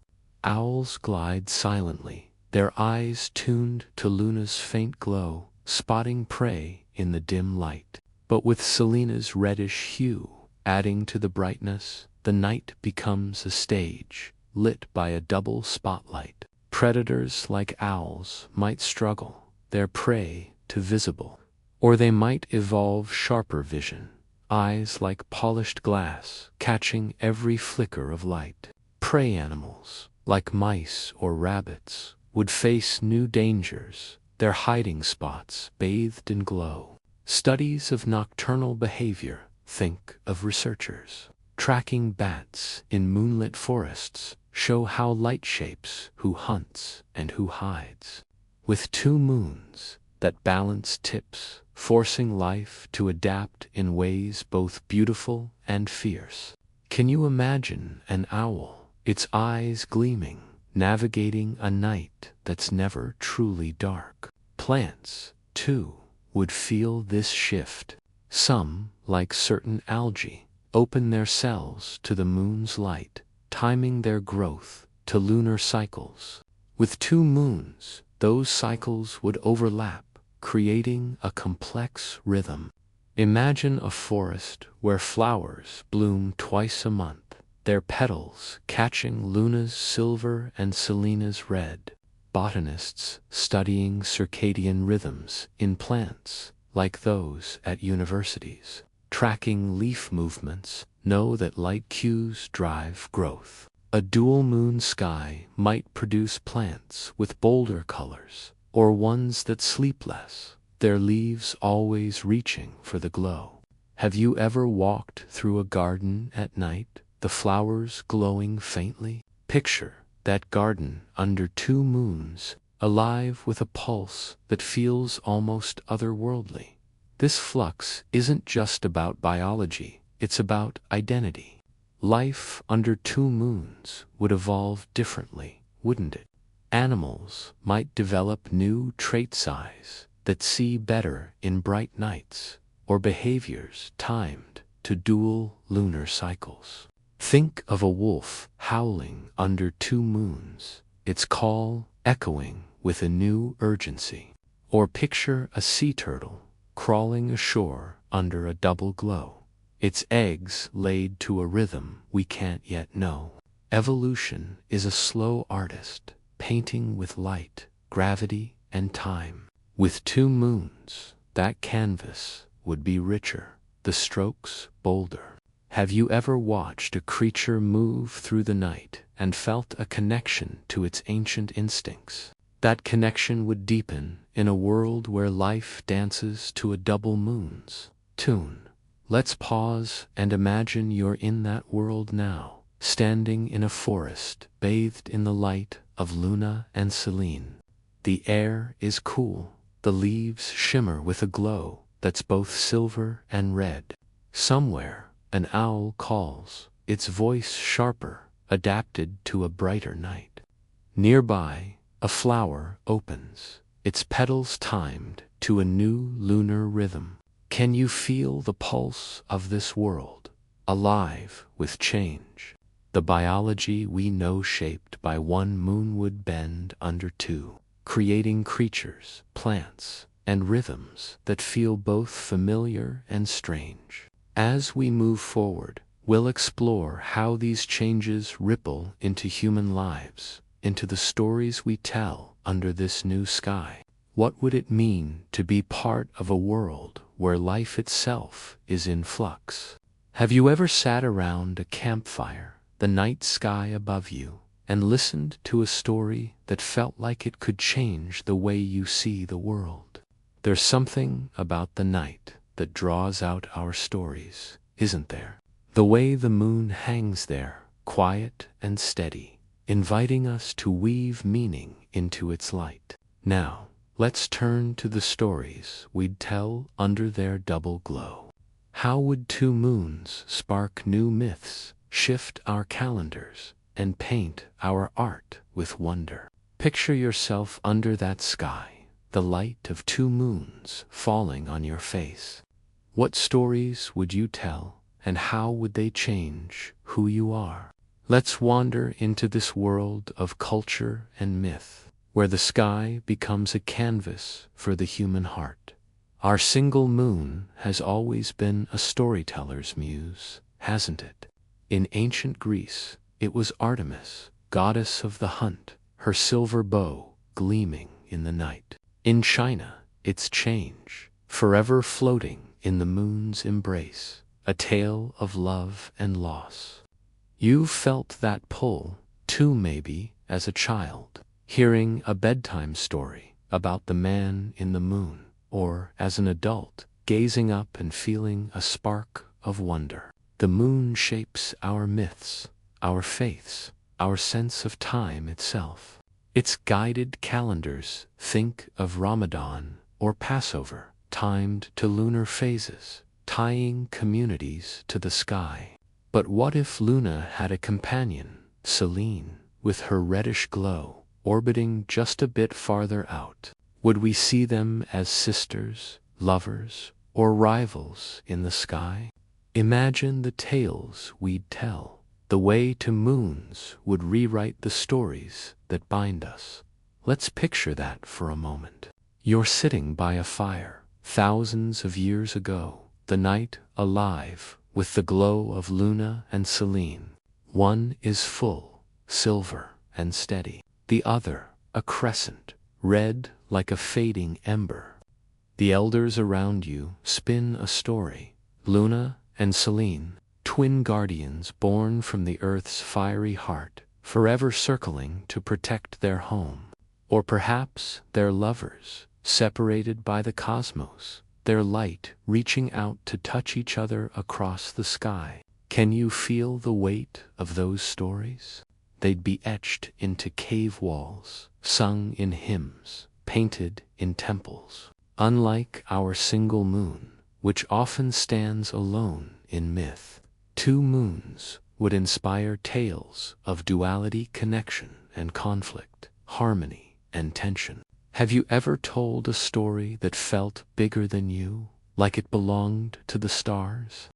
Owls glide silently, their eyes tuned to Luna's faint glow, spotting prey in the dim light. But with Selene's reddish hue adding to the brightness, the night becomes a stage, lit by a double spotlight. Predators like owls might struggle, their prey too visible, or they might evolve sharper vision, eyes like polished glass, catching every flicker of light. Prey animals, like mice or rabbits, would face new dangers, their hiding spots bathed in glow. Studies of nocturnal behavior, think of researchers tracking bats in moonlit forests, show how light shapes who hunts and who hides. With 2 moons that balance tips, forcing life to adapt in ways both beautiful and fierce. Can you imagine an owl, its eyes gleaming, navigating a night that's never truly dark? Plants, too, would feel this shift. Some, like certain algae, open their cells to the moon's light, timing their growth to lunar cycles. With 2 moons, those cycles would overlap, creating a complex rhythm. Imagine a forest where flowers bloom twice a month, their petals catching Luna's silver and Selene's red. Botanists studying circadian rhythms in plants, like those at universities, tracking leaf movements, know that light cues drive growth. A dual moon sky might produce plants with bolder colors, or ones that sleep less, their leaves always reaching for the glow. Have you ever walked through a garden at night, the flowers glowing faintly? Picture that garden under 2 moons, alive with a pulse that feels almost otherworldly. This flux isn't just about biology, it's about identity. Life under 2 moons would evolve differently, wouldn't it? Animals might develop new trait size that see better in bright nights, or behaviors timed to dual lunar cycles. Think of a wolf howling under 2 moons, its call echoing with a new urgency. Or picture a sea turtle crawling ashore under a double glow, its eggs laid to a rhythm we can't yet know. Evolution is a slow artist, painting with light, gravity, and time. With 2 moons, that canvas would be richer, the strokes bolder. Have you ever watched a creature move through the night and felt a connection to its ancient instincts? That connection would deepen in a world where life dances to a double moon's tune. Let's pause and imagine you're in that world now, standing in a forest bathed in the light of Luna and Selene. The air is cool, the leaves shimmer with a glow that's both silver and red. Somewhere, an owl calls, its voice sharper, adapted to a brighter night. Nearby, a flower opens, its petals timed to a new lunar rhythm. Can you feel the pulse of this world, alive with change? the biology we know shaped by one moon would bend under two, creating creatures, plants, and rhythms that feel both familiar and strange. As we move forward, we'll explore how these changes ripple into human lives, into the stories we tell under this new sky. What would it mean to be part of a world where life itself is in flux? Have you ever sat around a campfire, the night sky above you, and listened to a story that felt like it could change the way you see the world? There's something about the night that draws out our stories, isn't there? The way the moon hangs there, quiet and steady, inviting us to weave meaning into its light. Now, let's turn to the stories we'd tell under their double glow. How would two moons spark new myths, shift our calendars, and paint our art with wonder? Picture yourself under that sky, the light of two moons falling on your face. What stories would you tell, and how would they change who you are? Let's wander into this world of culture and myth, where the sky becomes a canvas for the human heart. Our single moon has always been a storyteller's muse, hasn't it? In ancient Greece, it was Artemis, goddess of the hunt, her silver bow gleaming in the night. In China, it's change, forever floating in the moon's embrace, a tale of love and loss. You've felt that pull, too, maybe, as a child, hearing a bedtime story about the man in the moon, or as an adult, gazing up and feeling a spark of wonder. The moon shapes our myths, our faiths, our sense of time itself. Its guided calendars, think of Ramadan or Passover, timed to lunar phases, tying communities to the sky. But what if Luna had a companion, Selene, with her reddish glow, orbiting just a bit farther out? Would we see them as sisters, lovers, or rivals in the sky? Imagine the tales we'd tell. The way to moons would rewrite the stories that bind us. Let's picture that for a moment. You're sitting by a fire, thousands of years ago, the night alive with the glow of Luna and Selene. One is full, silver, and steady. The other, a crescent, red like a fading ember. The elders around you spin a story. Luna and Selene, twin guardians born from the Earth's fiery heart, forever circling to protect their home. Or perhaps they're lovers, separated by the cosmos, their light reaching out to touch each other across the sky. Can you feel the weight of those stories? They'd be etched into cave walls, sung in hymns, painted in temples. Unlike our single moon, which often stands alone in myth, two moons would inspire tales of duality, connection and conflict, harmony and tension. Have you ever told a story that felt bigger than you, like it belonged to the stars?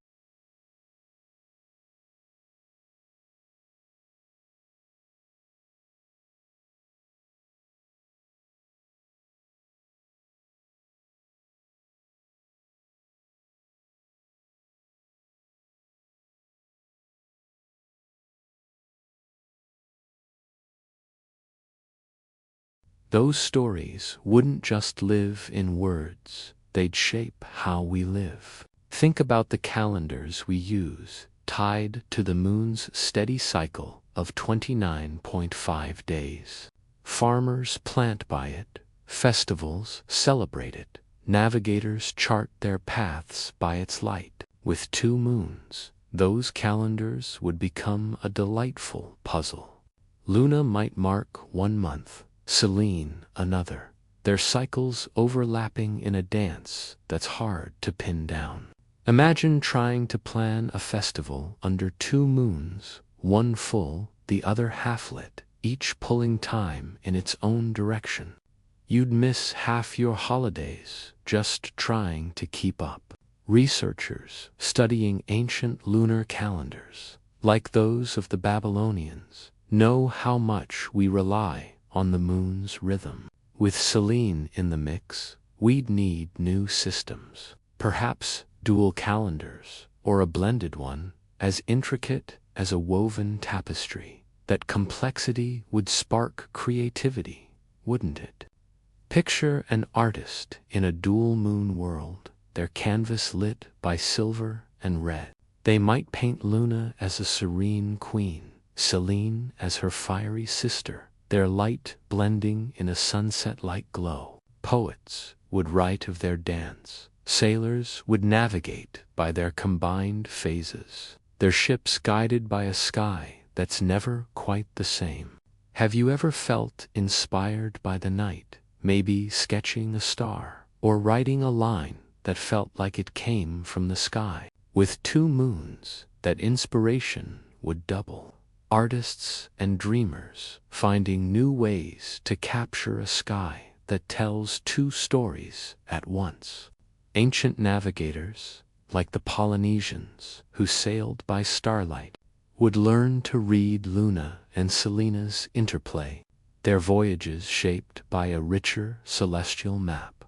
Those stories wouldn't just live in words, they'd shape how we live. Think about the calendars we use, tied to the moon's steady cycle of 29.5 days. Farmers plant by it, festivals celebrate it, navigators chart their paths by its light. With two moons, those calendars would become a delightful puzzle. Luna might mark one month, Selene another, their cycles overlapping in a dance that's hard to pin down. Imagine trying to plan a festival under two moons, one full, the other half-lit, each pulling time in its own direction. You'd miss half your holidays just trying to keep up. Researchers studying ancient lunar calendars like those of the Babylonians, know how much we rely on the moon's rhythm. With Selene in the mix, we'd need new systems, perhaps dual calendars, or a blended one, as intricate as a woven tapestry. That complexity would spark creativity, wouldn't it? Picture an artist in a dual moon world, their canvas lit by silver and red. They might paint Luna as a serene queen, Selene as her fiery sister, their light blending in a sunset-like glow. Poets would write of their dance. Sailors would navigate by their combined phases, their ships guided by a sky that's never quite the same. Have you ever felt inspired by the night, maybe sketching a star, or writing a line that felt like it came from the sky? With two moons, that inspiration would double. Artists and dreamers finding new ways to capture a sky that tells two stories at once. Ancient navigators, like the Polynesians who sailed by starlight, would learn to read Luna and Selene's interplay, their voyages shaped by a richer celestial map.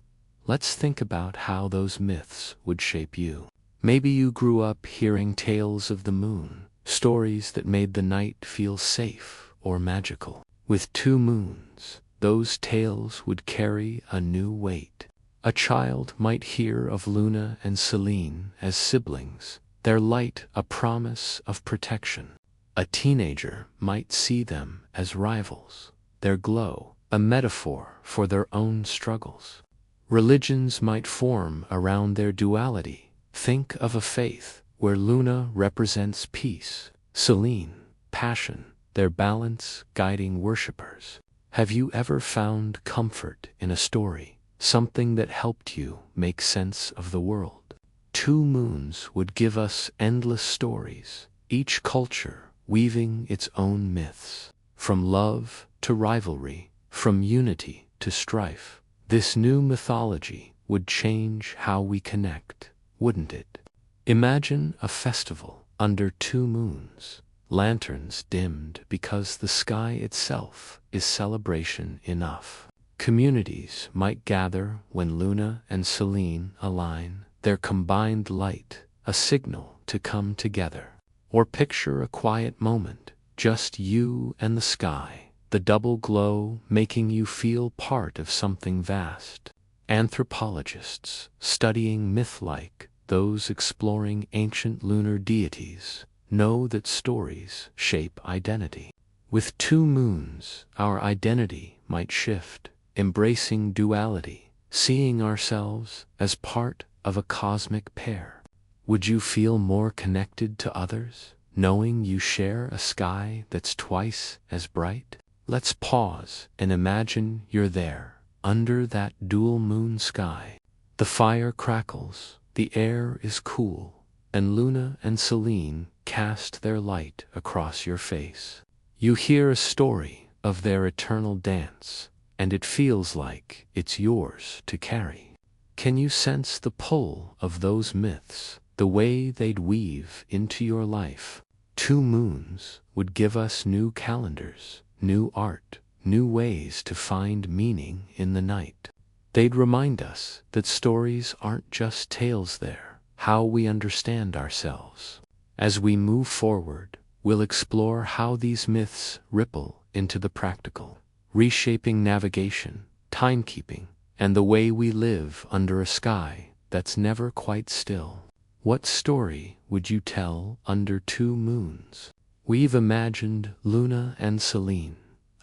Let's think about how those myths would shape you. Maybe you grew up hearing tales of the moon, stories that made the night feel safe or magical. With two moons, those tales would carry a new weight. A child might hear of Luna and Selene as siblings, their light a promise of protection. A teenager might see them as rivals, their glow a metaphor for their own struggles. Religions might form around their duality. Think of a faith where Luna represents peace, Selene, passion, their balance guiding worshippers. Have you ever found comfort in a story, something that helped you make sense of the world? Two moons would give us endless stories, each culture weaving its own myths. From love to rivalry, from unity to strife, this new mythology would change how we connect, wouldn't it? Imagine a festival under two moons, lanterns dimmed because the sky itself is celebration enough. Communities might gather when Luna and Selene align, their combined light a signal to come together. Or picture a quiet moment, just you and the sky, the double glow making you feel part of something vast. Anthropologists studying myth-like, those exploring ancient lunar deities, know that stories shape identity. With two moons, our identity might shift, embracing duality, seeing ourselves as part of a cosmic pair. Would you feel more connected to others, knowing you share a sky that's twice as bright? Let's pause and imagine you're there, under that dual moon sky. The fire crackles, the air is cool, and Luna and Selene cast their light across your face. You hear a story of their eternal dance, and it feels like it's yours to carry. Can you sense the pull of those myths, the way they'd weave into your life? Two moons would give us new calendars, new art, new ways to find meaning in the night. They'd remind us that stories aren't just tales there, how we understand ourselves. As we move forward, we'll explore how these myths ripple into the practical, reshaping navigation, timekeeping, and the way we live under a sky that's never quite still. What story would you tell under two moons? We've imagined Luna and Selene,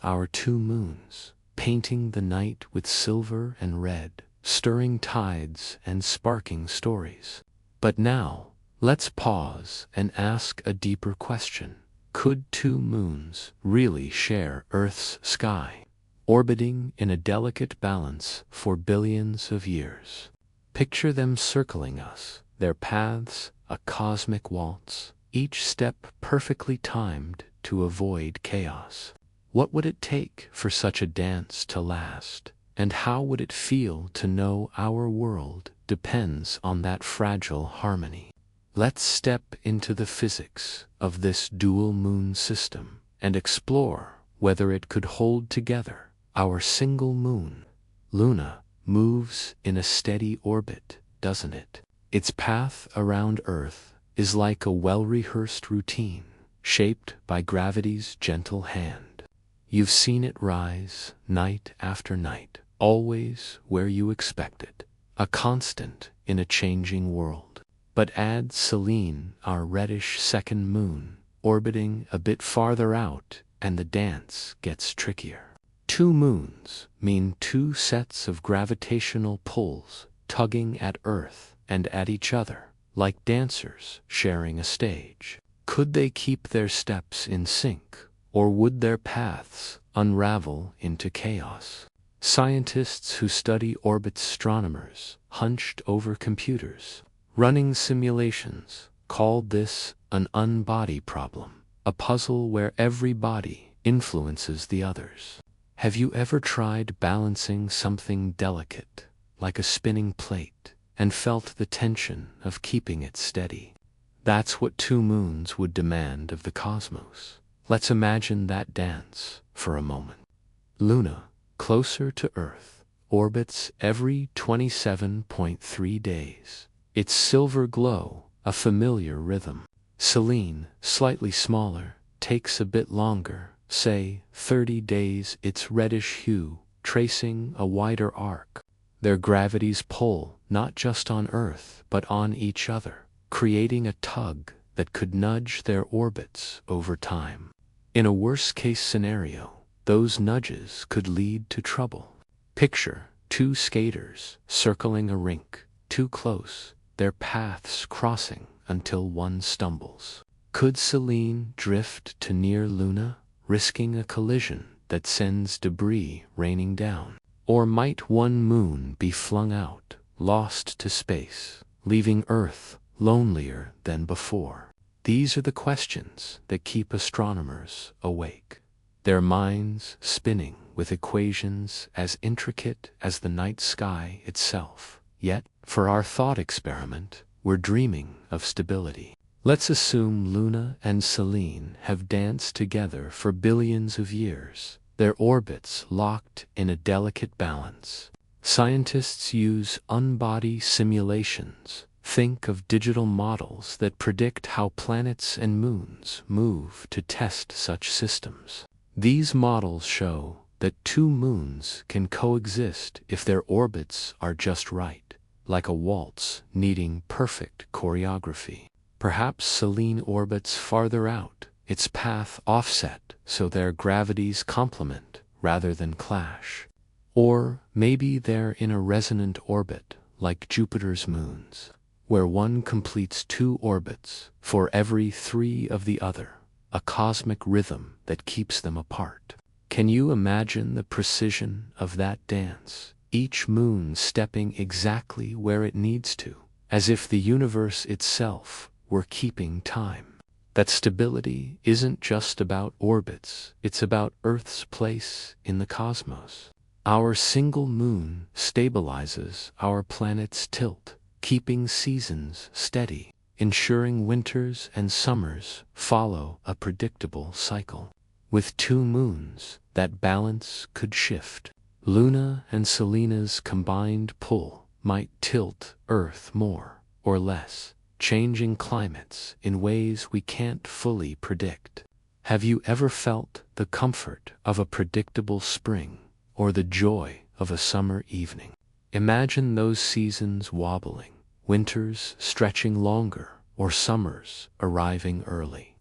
our two moons, painting the night with silver and red, stirring tides and sparking stories. But now, let's pause and ask a deeper question. Could two moons really share Earth's sky, orbiting in a delicate balance for billions of years? Picture them circling us, their paths a cosmic waltz, each step perfectly timed to avoid chaos. What would it take for such a dance to last, and how would it feel to know our world depends on that fragile harmony? Let's step into the physics of this dual moon system and explore whether it could hold together. Our single moon, Luna, moves in a steady orbit, doesn't it? Its path around Earth is like a well-rehearsed routine, shaped by gravity's gentle hand. You've seen it rise night after night, always where you expected, a constant in a changing world. But add Selene, our reddish second moon, orbiting a bit farther out, and the dance gets trickier. Two moons mean two sets of gravitational pulls tugging at Earth and at each other, like dancers sharing a stage. Could they keep their steps in sync, or would their paths unravel into chaos? Scientists who study orbits, astronomers hunched over computers, running simulations, called this an unbody problem, a puzzle where every body influences the others. Have you ever tried balancing something delicate, like a spinning plate, and felt the tension of keeping it steady? That's what two moons would demand of the cosmos. Let's imagine that dance for a moment. Luna, closer to Earth, orbits every 27.3 days. Its silver glow, a familiar rhythm. Selene, slightly smaller, takes a bit longer, say 30 days, its reddish hue, tracing a wider arc. Their gravities pull not just on Earth but on each other, creating a tug that could nudge their orbits over time. In a worst-case scenario, those nudges could lead to trouble. Picture two skaters circling a rink, too close, their paths crossing until one stumbles. Could Selene drift too near Luna, risking a collision that sends debris raining down? Or might one moon be flung out, lost to space, leaving Earth lonelier than before? These are the questions that keep astronomers awake, their minds spinning with equations as intricate as the night sky itself. Yet, for our thought experiment, we're dreaming of stability. Let's assume Luna and Selene have danced together for billions of years, their orbits locked in a delicate balance. Scientists use unbody simulations. Think of digital models that predict how planets and moons move to test such systems. These models show that two moons can coexist if their orbits are just right, like a waltz needing perfect choreography. Perhaps Selene orbits farther out, its path offset so their gravities complement rather than clash. Or maybe they're in a resonant orbit, like Jupiter's moons, where one completes two orbits for every three of the other, a cosmic rhythm that keeps them apart. Can you imagine the precision of that dance, each moon stepping exactly where it needs to, as if the universe itself were keeping time? That stability isn't just about orbits, it's about Earth's place in the cosmos. Our single moon stabilizes our planet's tilt, keeping seasons steady, ensuring winters and summers follow a predictable cycle. With two moons, that balance could shift. Luna and Selene's combined pull might tilt Earth more or less, changing climates in ways we can't fully predict. Have you ever felt the comfort of a predictable spring or the joy of a summer evening? Imagine those seasons wobbling, winters stretching longer, or summers arriving early.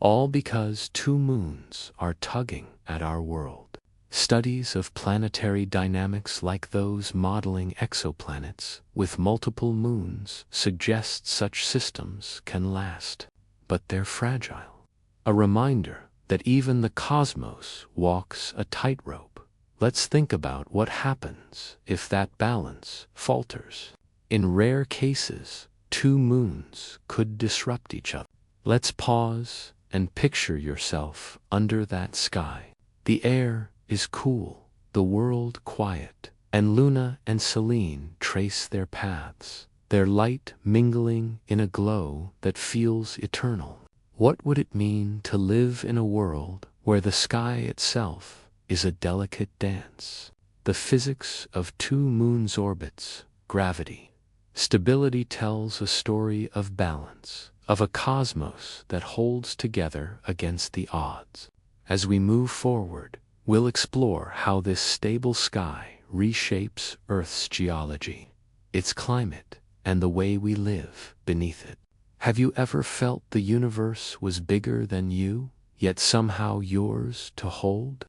All because two moons are tugging at our world. Studies of planetary dynamics like those modeling exoplanets with multiple moons suggest such systems can last, but they're fragile. A reminder that even the cosmos walks a tightrope. Let's think about what happens if that balance falters. In rare cases, two moons could disrupt each other. Let's pause and picture yourself under that sky. The air is cool, the world quiet, and Luna and Selene trace their paths, their light mingling in a glow that feels eternal. What would it mean to live in a world where the sky itself is a delicate dance? The physics of two moons' orbits, gravity, stability tells a story of balance, of a cosmos that holds together against the odds. As we move forward, we'll explore how this stable sky reshapes Earth's geology, its climate, and the way we live beneath it. Have you ever felt the universe was bigger than you, yet somehow yours to hold?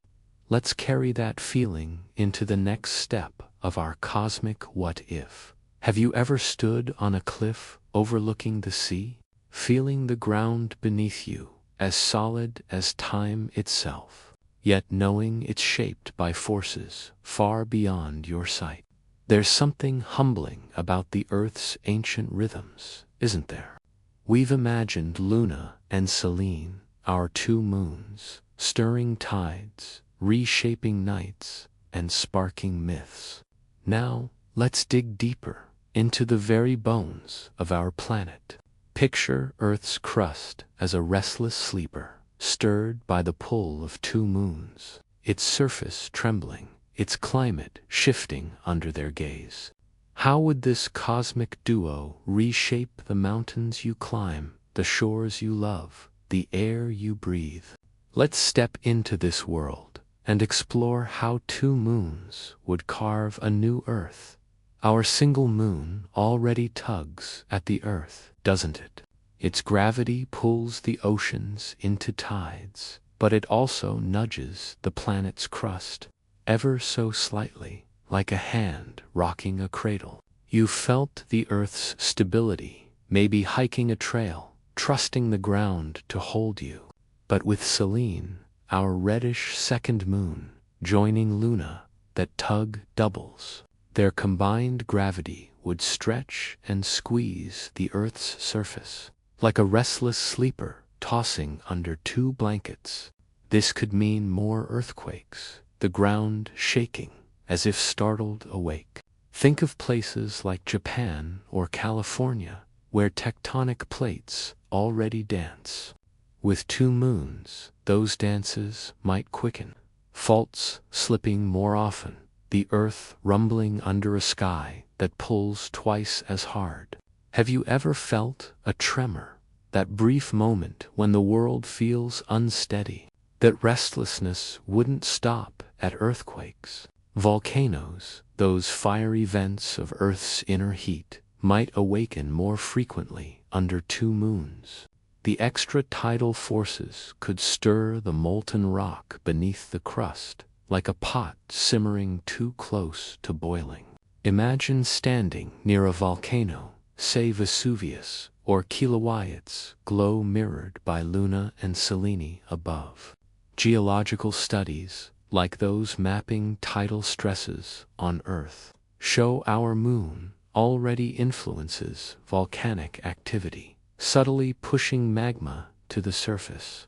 Let's carry that feeling into the next step of our cosmic what if. Have you ever stood on a cliff overlooking the sea, feeling the ground beneath you as solid as time itself, yet knowing it's shaped by forces far beyond your sight? There's something humbling about the Earth's ancient rhythms, isn't there? We've imagined Luna and Selene, our two moons, stirring tides, reshaping nights, and sparking myths. Now, let's dig deeper into the very bones of our planet. Picture Earth's crust as a restless sleeper, stirred by the pull of two moons, its surface trembling, its climate shifting under their gaze. How would this cosmic duo reshape the mountains you climb, the shores you love, the air you breathe? Let's step into this world and explore how two moons would carve a new Earth. Our single moon already tugs at the Earth, doesn't it? Its gravity pulls the oceans into tides, but it also nudges the planet's crust, ever so slightly, like a hand rocking a cradle. You felt the Earth's stability, maybe hiking a trail, trusting the ground to hold you. But with Selene, our reddish second moon, joining Luna, that tug doubles. Their combined gravity would stretch and squeeze the Earth's surface, like a restless sleeper tossing under two blankets. This could mean more earthquakes, the ground shaking as if startled awake. Think of places like Japan or California, where tectonic plates already dance. With two moons, those dances might quicken, faults slipping more often, the Earth rumbling under a sky that pulls twice as hard. Have you ever felt a tremor, that brief moment when the world feels unsteady? That restlessness wouldn't stop at earthquakes. Volcanoes, those fiery vents of Earth's inner heat, might awaken more frequently under two moons. The extra tidal forces could stir the molten rock beneath the crust, like a pot simmering too close to boiling. Imagine standing near a volcano, say Vesuvius or Kilaueat's glow mirrored by Luna and Selene above. Geological studies, like those mapping tidal stresses on Earth, show our moon already influences volcanic activity, subtly pushing magma to the surface.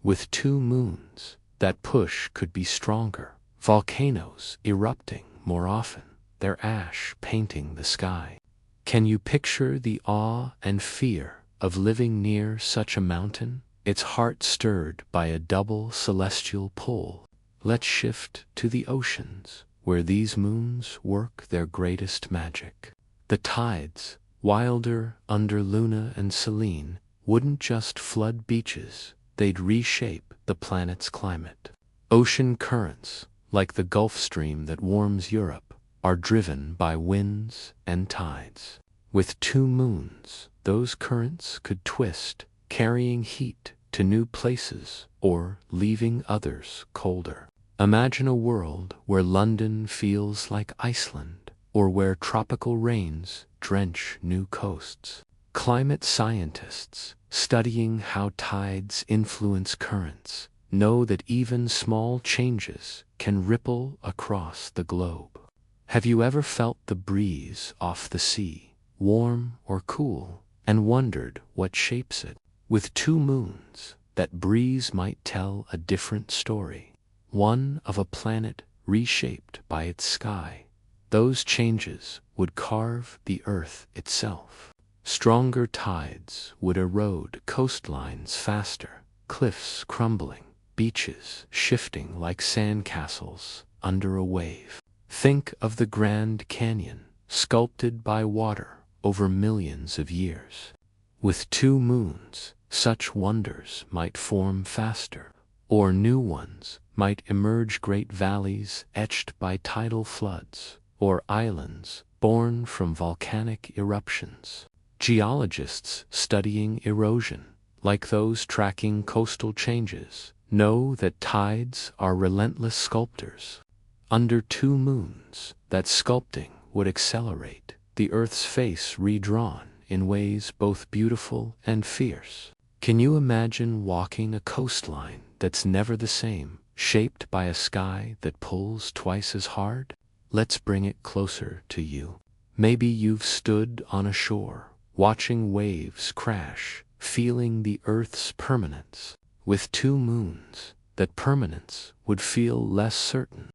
With two moons, that push could be stronger, volcanoes erupting more often, their ash painting the sky. Can you picture the awe and fear of living near such a mountain, its heart stirred by a double celestial pull? Let's shift to the oceans, where these moons work their greatest magic. The tides, wilder under Luna and Selene, wouldn't just flood beaches, they'd reshape the planet's climate. Ocean currents, like the Gulf Stream that warms Europe, are driven by winds and tides. With two moons, those currents could twist, carrying heat to new places or leaving others colder. Imagine a world where London feels like Iceland, or where tropical rains drench new coasts. Climate scientists, studying how tides influence currents, know that even small changes can ripple across the globe. Have you ever felt the breeze off the sea, warm or cool, and wondered what shapes it? With two moons, that breeze might tell a different story, one of a planet reshaped by its sky, Those changes would carve the earth itself. Stronger tides would erode coastlines faster, cliffs crumbling, beaches shifting like sandcastles under a wave. Think of the Grand Canyon, sculpted by water over millions of years. With two moons, such wonders might form faster, or new ones might emerge, great valleys etched by tidal floods, or islands born from volcanic eruptions. Geologists studying erosion, like those tracking coastal changes, know that tides are relentless sculptors. Under two moons, that sculpting would accelerate, the Earth's face redrawn in ways both beautiful and fierce. Can you imagine walking a coastline that's never the same, shaped by a sky that pulls twice as hard? Let's bring it closer to you. Maybe you've stood on a shore, watching waves crash, feeling the Earth's permanence. With two moons, that permanence would feel less certain.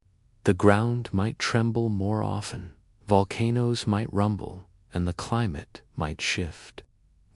The ground might tremble more often, volcanoes might rumble, and the climate might shift.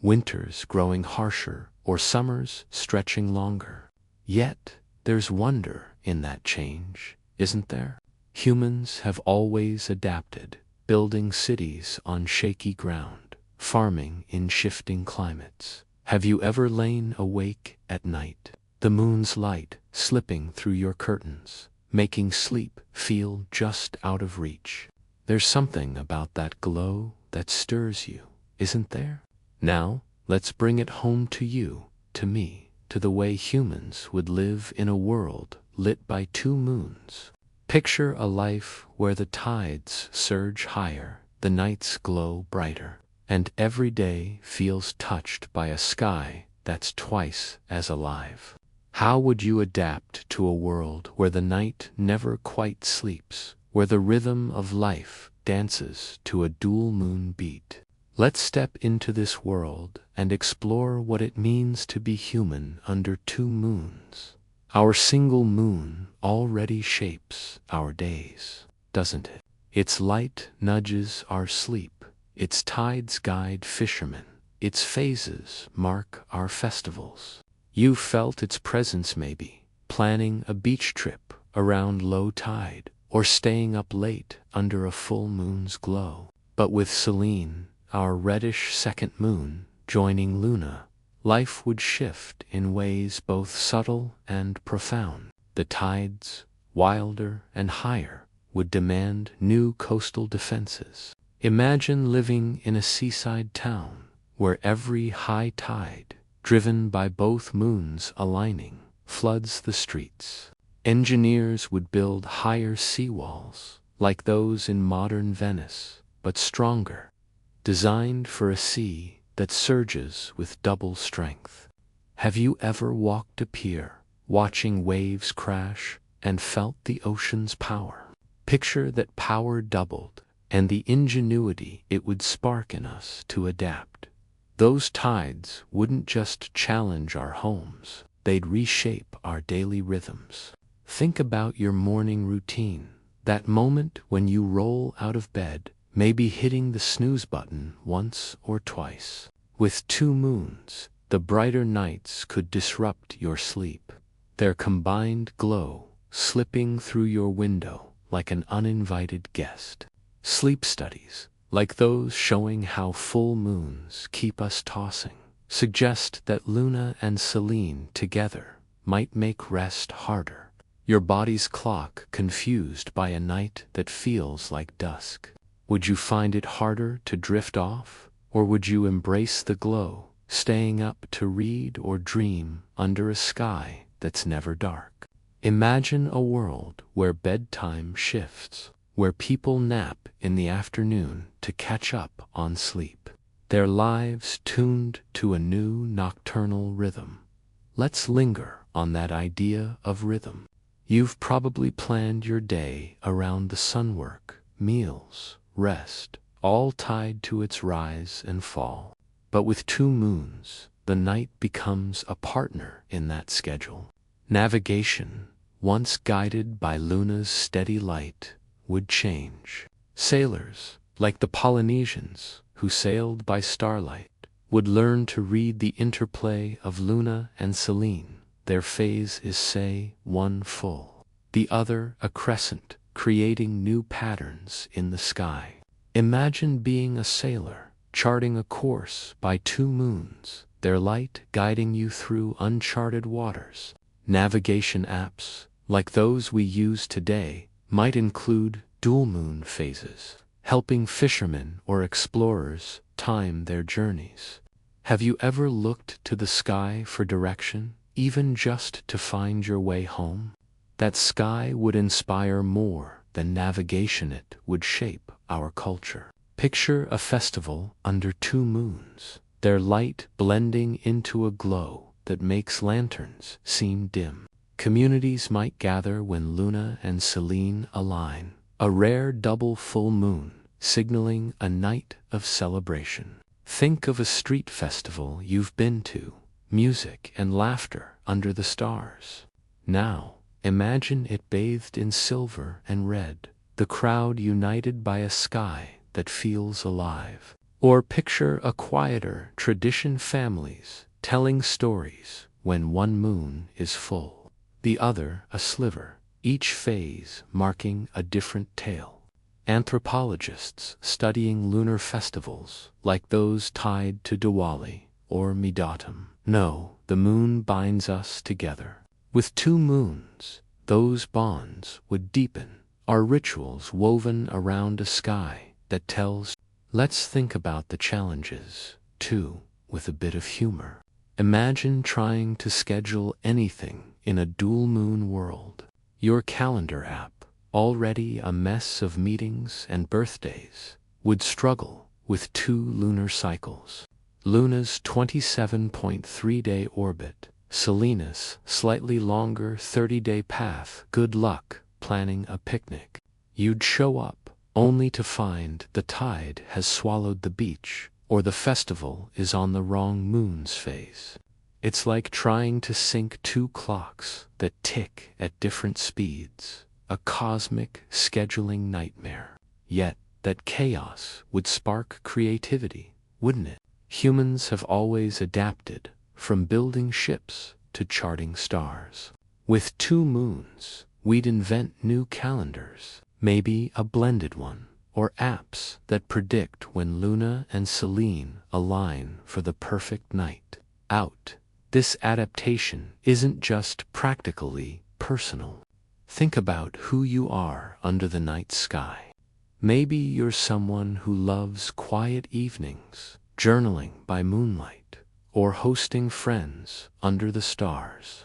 Winters growing harsher, or summers stretching longer. Yet, there's wonder in that change, isn't there? Humans have always adapted, building cities on shaky ground, farming in shifting climates. Have you ever lain awake at night, the moon's light slipping through your curtains, making sleep feel just out of reach? There's something about that glow that stirs you, isn't there? Now, let's bring it home to you, to me, to the way humans would live in a world lit by two moons. Picture a life where the tides surge higher, the nights glow brighter, and every day feels touched by a sky that's twice as alive. How would you adapt to a world where the night never quite sleeps, where the rhythm of life dances to a dual moon beat? Let's step into this world and explore what it means to be human under two moons. Our single moon already shapes our days, doesn't it? Its light nudges our sleep, its tides guide fishermen, its phases mark our festivals. You've felt its presence maybe, planning a beach trip around low tide, or staying up late under a full moon's glow. But with Selene, our reddish second moon, joining Lunar, life would shift in ways both subtle and profound. The tides, wilder and higher, would demand new coastal defenses. Imagine living in a seaside town where every high tide, driven by both moons aligning, floods the streets. Engineers would build higher seawalls, like those in modern Venice, but stronger, designed for a sea that surges with double strength. Have you ever walked a pier, watching waves crash, and felt the ocean's power? Picture that power doubled, and the ingenuity it would spark in us to adapt. Those tides wouldn't just challenge our homes, they'd reshape our daily rhythms. Think about your morning routine, that moment when you roll out of bed, maybe hitting the snooze button once or twice. With two moons, the brighter nights could disrupt your sleep, their combined glow slipping through your window like an uninvited guest. Sleep studies, like those showing how full moons keep us tossing, suggest that Luna and Selene together might make rest harder. Your body's clock confused by a night that feels like dusk. Would you find it harder to drift off, or would you embrace the glow, staying up to read or dream under a sky that's never dark? Imagine a world where bedtime shifts, where people nap in the afternoon to catch up on sleep, their lives tuned to a new nocturnal rhythm. Let's linger on that idea of rhythm. You've probably planned your day around the sunwork, meals, rest, all tied to its rise and fall. But with two moons, the night becomes a partner in that schedule. Navigation, once guided by Luna's steady light, would change. Sailors, like the Polynesians who sailed by starlight, would learn to read the interplay of Luna and Selene. Their phase is, say, one full, the other a crescent, creating new patterns in the sky. Imagine being a sailor, charting a course by two moons, their light guiding you through uncharted waters. Navigation apps, like those we use today, might include dual moon phases, helping fishermen or explorers time their journeys. Have you ever looked to the sky for direction, even just to find your way home? That sky would inspire more than navigation, it would shape our culture. Picture a festival under two moons, their light blending into a glow that makes lanterns seem dim. Communities might gather when Luna and Selene align, a rare double full moon, signaling a night of celebration. Think of a street festival you've been to, music and laughter under the stars. Now, imagine it bathed in silver and red, the crowd united by a sky that feels alive. Or picture a quieter tradition, families telling stories when one moon is full, the other a sliver, each phase marking a different tale. Anthropologists studying lunar festivals, like those tied to Diwali or Midatam, know the moon binds us together. With two moons, those bonds would deepen, our rituals woven around a sky that tells. Let's think about the challenges, too, with a bit of humor. Imagine trying to schedule anything in a dual moon world. Your calendar app, already a mess of meetings and birthdays, would struggle with two lunar cycles. Luna's 27.3-day orbit, Selene's slightly longer 30-day path. Good luck planning a picnic. You'd show up only to find the tide has swallowed the beach, or the festival is on the wrong moon's phase. It's like trying to sync two clocks that tick at different speeds, a cosmic scheduling nightmare. Yet, that chaos would spark creativity, wouldn't it? Humans have always adapted, from building ships to charting stars. With two moons, we'd invent new calendars, maybe a blended one, or apps that predict when Luna and Selene align for the perfect night out. This adaptation isn't just practically personal. Think about who you are under the night sky. Maybe you're someone who loves quiet evenings, journaling by moonlight, or hosting friends under the stars.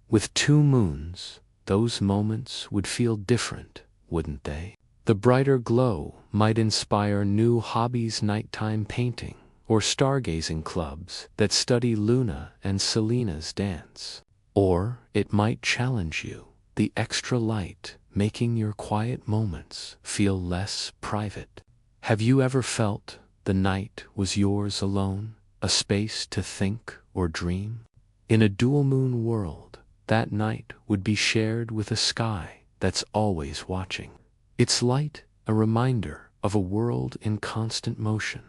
With two moons, those moments would feel different, wouldn't they? The brighter glow might inspire new hobbies, nighttime painting, or stargazing clubs that study Luna and Selene's dance. Or it might challenge you, the extra light making your quiet moments feel less private. Have you ever felt the night was yours alone, a space to think or dream? In a dual moon world, that night would be shared with a sky that's always watching. Its light a reminder of a world in constant motion.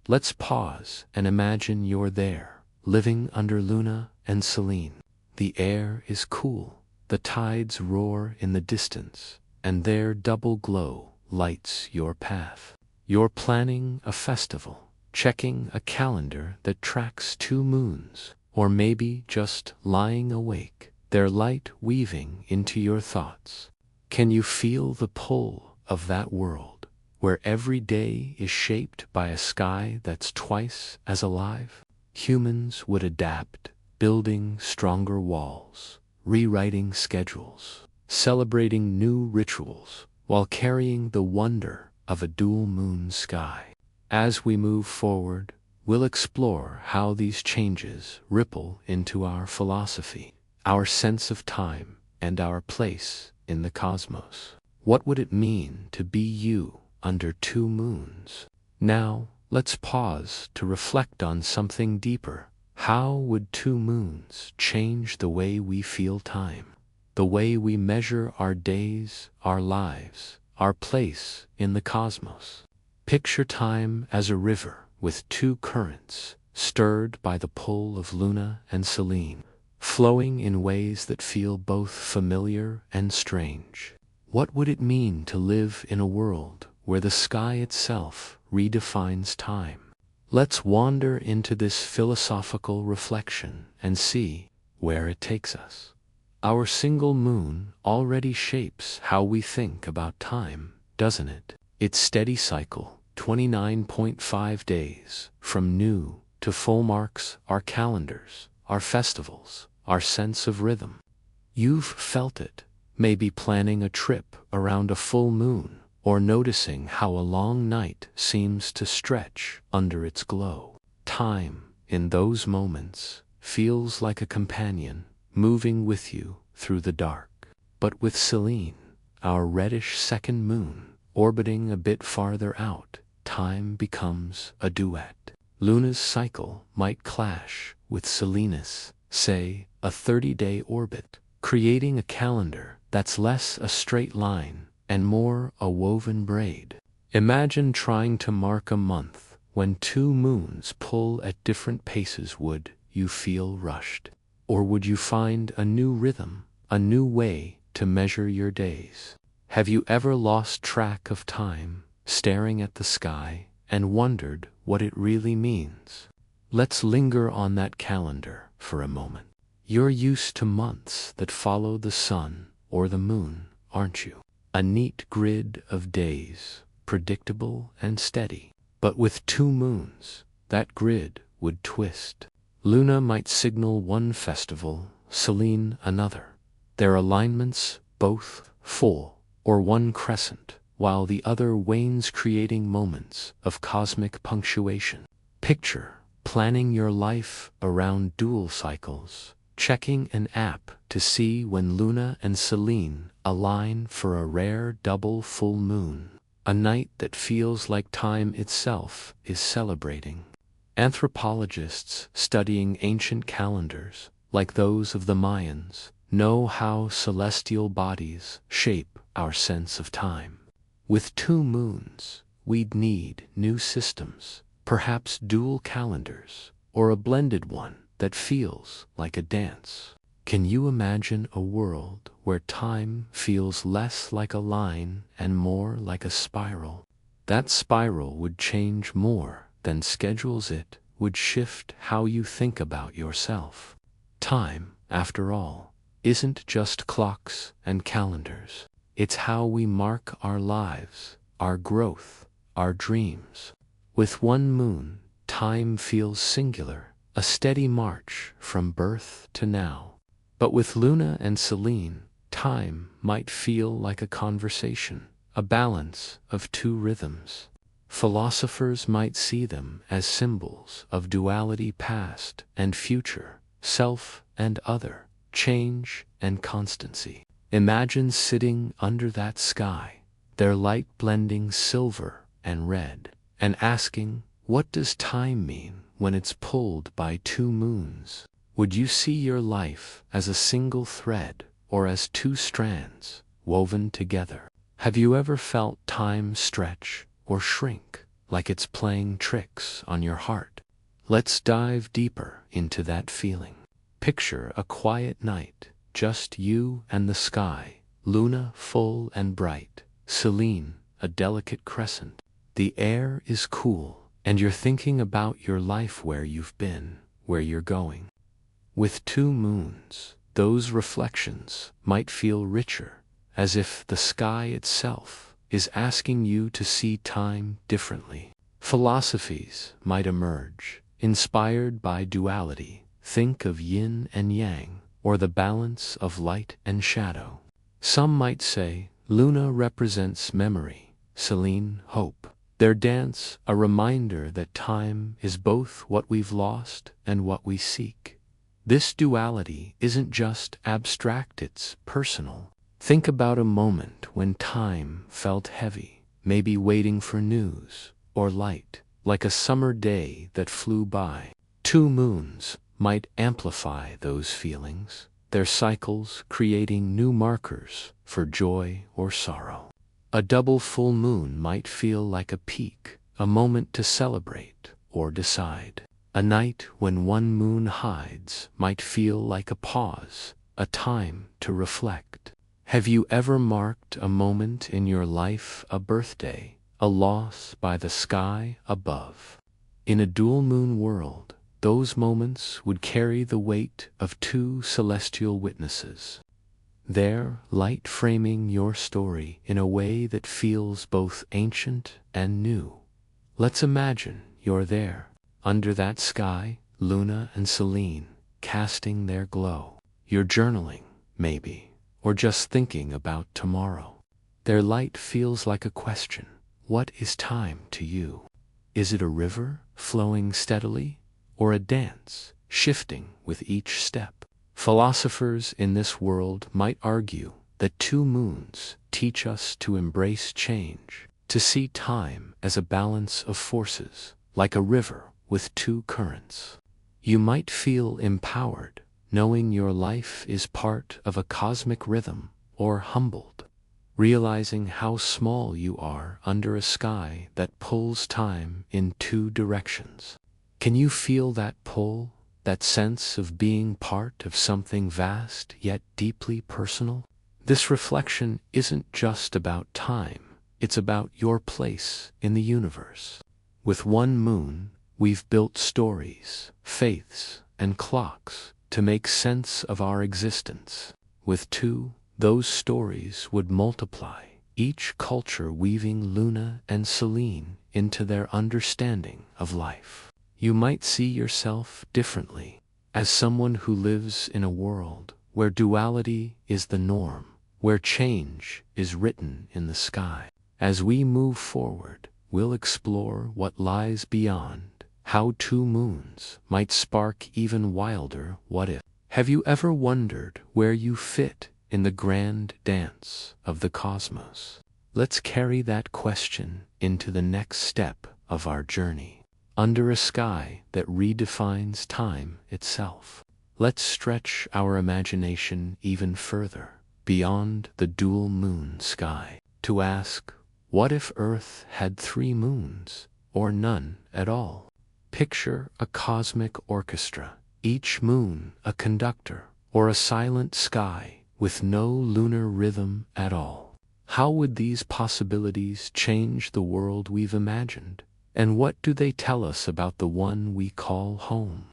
Let's pause and imagine you're there, living under Luna and Selene. The air is cool, the tides roar in the distance, and their double glow lights your path. You're planning a festival, checking a calendar that tracks two moons, or maybe just lying awake, their light weaving into your thoughts. Can you feel the pull of that world, where every day is shaped by a sky that's twice as alive? Humans would adapt, building stronger walls, rewriting schedules, celebrating new rituals, while carrying the wonder of a dual moon sky. As we move forward, we'll explore how these changes ripple into our philosophy, our sense of time, and our place in the cosmos. What would it mean to be you under two moons? Now, let's pause to reflect on something deeper. How would two moons change the way we feel time? The way we measure our days, our lives, our place in the cosmos. Picture time as a river with two currents, stirred by the pull of Luna and Selene, flowing in ways that feel both familiar and strange. What would it mean to live in a world where the sky itself redefines time? Let's wander into this philosophical reflection and see where it takes us. Our single moon already shapes how we think about time, doesn't it? Its steady cycle, 29.5 days, from new to full, marks our calendars, our festivals, our sense of rhythm. You've felt it, maybe planning a trip around a full moon, or noticing how a long night seems to stretch under its glow. Time, in those moments, feels like a companion, moving with you through the dark. But with Selene, our reddish second moon, orbiting a bit farther out, time becomes a duet. Luna's cycle might clash with Selene's, say, a 30-day orbit, creating a calendar that's less a straight line and more a woven braid. Imagine trying to mark a month when two moons pull at different paces. Would you feel rushed? Or would you find a new rhythm, a new way to measure your days? Have you ever lost track of time, staring at the sky, and wondered what it really means? Let's linger on that calendar for a moment. You're used to months that follow the sun or the moon, aren't you? A neat grid of days, predictable and steady. But with two moons, that grid would twist. Luna might signal one festival, Selene another. Their alignments both full, or one crescent, while the other wanes, creating moments of cosmic punctuation. Picture planning your life around dual cycles, checking an app to see when Luna and Selene align for a rare double full moon, a night that feels like time itself is celebrating. Anthropologists studying ancient calendars, like those of the Mayans, know how celestial bodies shape our sense of time. With two moons, we'd need new systems, perhaps dual calendars, or a blended one that feels like a dance. Can you imagine a world where time feels less like a line and more like a spiral? That spiral would change more than schedules. It would shift how you think about yourself. Time, after all, isn't just clocks and calendars. It's how we mark our lives, our growth, our dreams. With one moon, time feels singular, a steady march from birth to now. But with Luna and Selene, time might feel like a conversation, a balance of two rhythms. Philosophers might see them as symbols of duality, past and future, self and other, change and constancy. Imagine sitting under that sky, their light blending silver and red, and asking, what does time mean when it's pulled by two moons? Would you see your life as a single thread or as two strands woven together? Have you ever felt time stretch or shrink, like it's playing tricks on your heart? Let's dive deeper into that feeling. Picture a quiet night, just you and the sky, Luna full and bright, Selene a delicate crescent. The air is cool, and you're thinking about your life, where you've been, where you're going. With two moons, those reflections might feel richer, as if the sky itself is asking you to see time differently. Philosophies might emerge, inspired by duality. Think of yin and yang, or the balance of light and shadow. Some might say Luna represents memory, Selene hope. Their dance a reminder that time is both what we've lost and what we seek. This duality isn't just abstract, it's personal. Think about a moment when time felt heavy, maybe waiting for news, or light, like a summer day that flew by. Two moons might amplify those feelings, their cycles creating new markers for joy or sorrow. A double full moon might feel like a peak, a moment to celebrate or decide. A night when one moon hides might feel like a pause, a time to reflect. Have you ever marked a moment in your life, a birthday, a loss by the sky above? In a dual moon world, those moments would carry the weight of two celestial witnesses, their light framing your story in a way that feels both ancient and new. Let's imagine you're there, under that sky, Luna and Selene, casting their glow. You're journaling, maybe, or just thinking about tomorrow. Their light feels like a question. What is time to you? Is it a river flowing steadily, or a dance shifting with each step? Philosophers in this world might argue that two moons teach us to embrace change, to see time as a balance of forces, like a river with two currents. You might feel empowered, knowing your life is part of a cosmic rhythm, or humbled, realizing how small you are under a sky that pulls time in two directions. Can you feel that pull, that sense of being part of something vast yet deeply personal? This reflection isn't just about time, it's about your place in the universe. With one moon, we've built stories, faiths, and clocks to make sense of our existence. With two, those stories would multiply, each culture weaving Luna and Selene into their understanding of life. You might see yourself differently, as someone who lives in a world where duality is the norm, where change is written in the sky. As we move forward, we'll explore what lies beyond, how two moons might spark even wilder what if. Have you ever wondered where you fit in the grand dance of the cosmos? Let's carry that question into the next step of our journey. Under a sky that redefines time itself. Let's stretch our imagination even further, beyond the dual moon sky, to ask, what if Earth had three moons, or none at all? Picture a cosmic orchestra, each moon a conductor, or a silent sky with no lunar rhythm at all. How would these possibilities change the world we've imagined? And what do they tell us about the one we call home?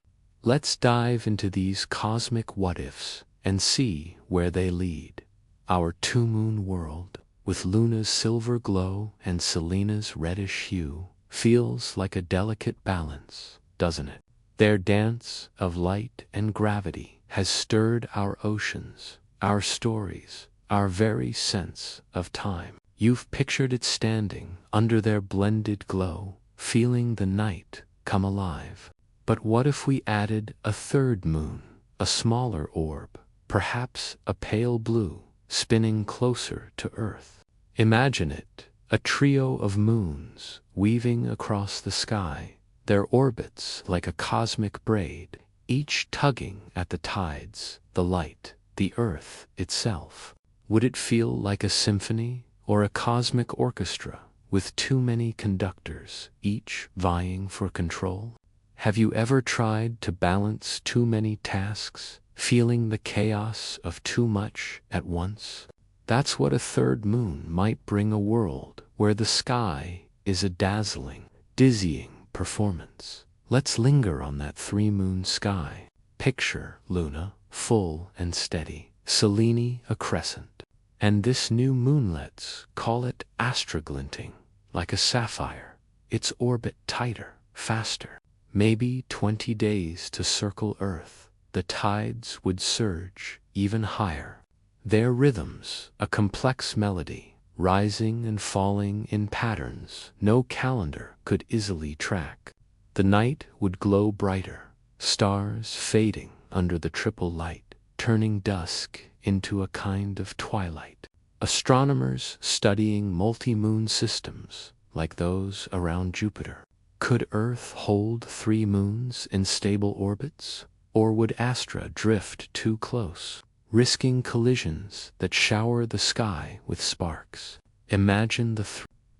Let's dive into these cosmic what-ifs and see where they lead. Our two-moon world, with Luna's silver glow and Selena's reddish hue, feels like a delicate balance, doesn't it? Their dance of light and gravity has stirred our oceans, our stories, our very sense of time. You've pictured it standing under their blended glow, feeling the night come alive. But what if we added a third moon, a smaller orb, perhaps a pale blue, spinning closer to Earth? Imagine it, a trio of moons weaving across the sky, their orbits like a cosmic braid, each tugging at the tides, the light, the Earth itself. Would it feel like a symphony or a cosmic orchestra, with too many conductors, each vying for control? Have you ever tried to balance too many tasks, feeling the chaos of too much at once? That's what a third moon might bring, a world where the sky is a dazzling, dizzying performance. Let's linger on that three-moon sky. Picture Luna, full and steady, Selene a crescent, and this new moon, let's call it astroglinting, like a sapphire, its orbit tighter, faster. Maybe 20 days to circle Earth, the tides would surge even higher. Their rhythms, a complex melody, rising and falling in patterns no calendar could easily track. The night would glow brighter, stars fading under the triple light, turning dusk into a kind of twilight. Astronomers studying multi-moon systems, like those around Jupiter. Could Earth hold three moons in stable orbits? Or would Astra drift too close, risking collisions that shower the sky with sparks? Imagine the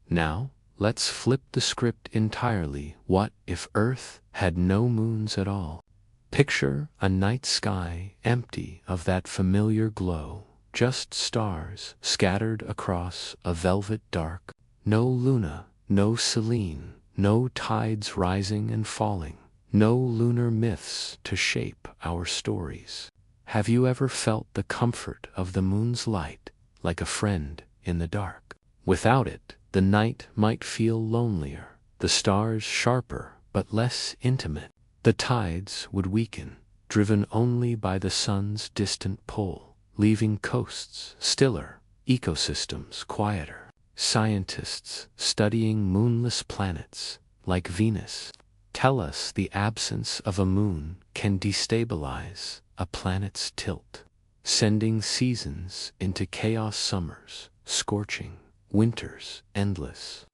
Now, let's flip the script entirely. What if Earth had no moons at all? Picture a night sky empty of that familiar glow, just stars scattered across a velvet dark. No Luna, no Selene, no tides rising and falling, no lunar myths to shape our stories. Have you ever felt the comfort of the moon's light, like a friend in the dark? Without it, the night might feel lonelier, the stars sharper but less intimate. The tides would weaken, driven only by the sun's distant pull, leaving coasts stiller, ecosystems quieter. Scientists studying moonless planets, like Venus, tell us the absence of a moon can destabilize a planet's tilt, sending seasons into chaos, summers scorching, winters endless.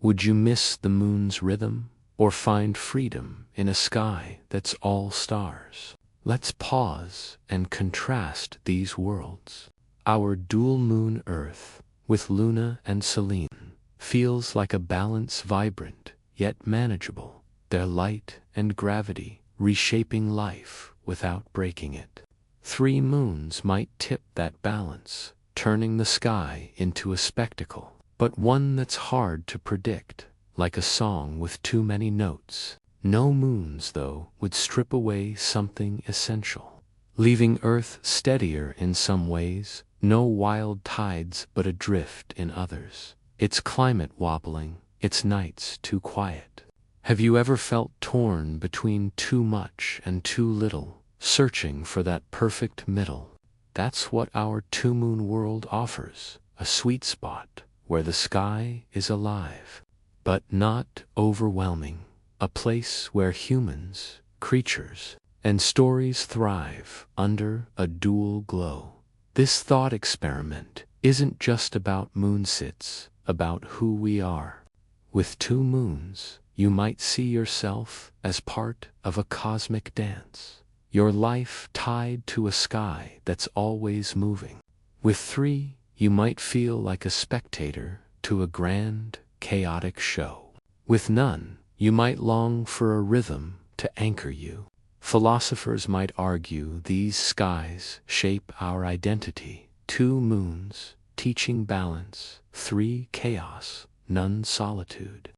Would you miss the moon's rhythm, or find freedom in a sky that's all stars? Let's pause and contrast these worlds. Our dual moon Earth, with Luna and Selene, feels like a balance, vibrant yet manageable, their light and gravity reshaping life without breaking it. 3 moons might tip that balance, turning the sky into a spectacle, but one that's hard to predict, like a song with too many notes. No moons, though, would strip away something essential, leaving Earth steadier in some ways, no wild tides but adrift in others, its climate wobbling, its nights too quiet. Have you ever felt torn between too much and too little, searching for that perfect middle? That's what our two-moon world offers, a sweet spot where the sky is alive, but not overwhelming, a place where humans, creatures, and stories thrive under a dual glow. This thought experiment isn't just about moons, it's about who we are. With 2 moons, you might see yourself as part of a cosmic dance, your life tied to a sky that's always moving. With 3, you might feel like a spectator to a grand, chaotic show. With none, you might long for a rhythm to anchor you. Philosophers might argue these skies shape our identity. 2 moons, teaching balance, 3 chaos, none solitude.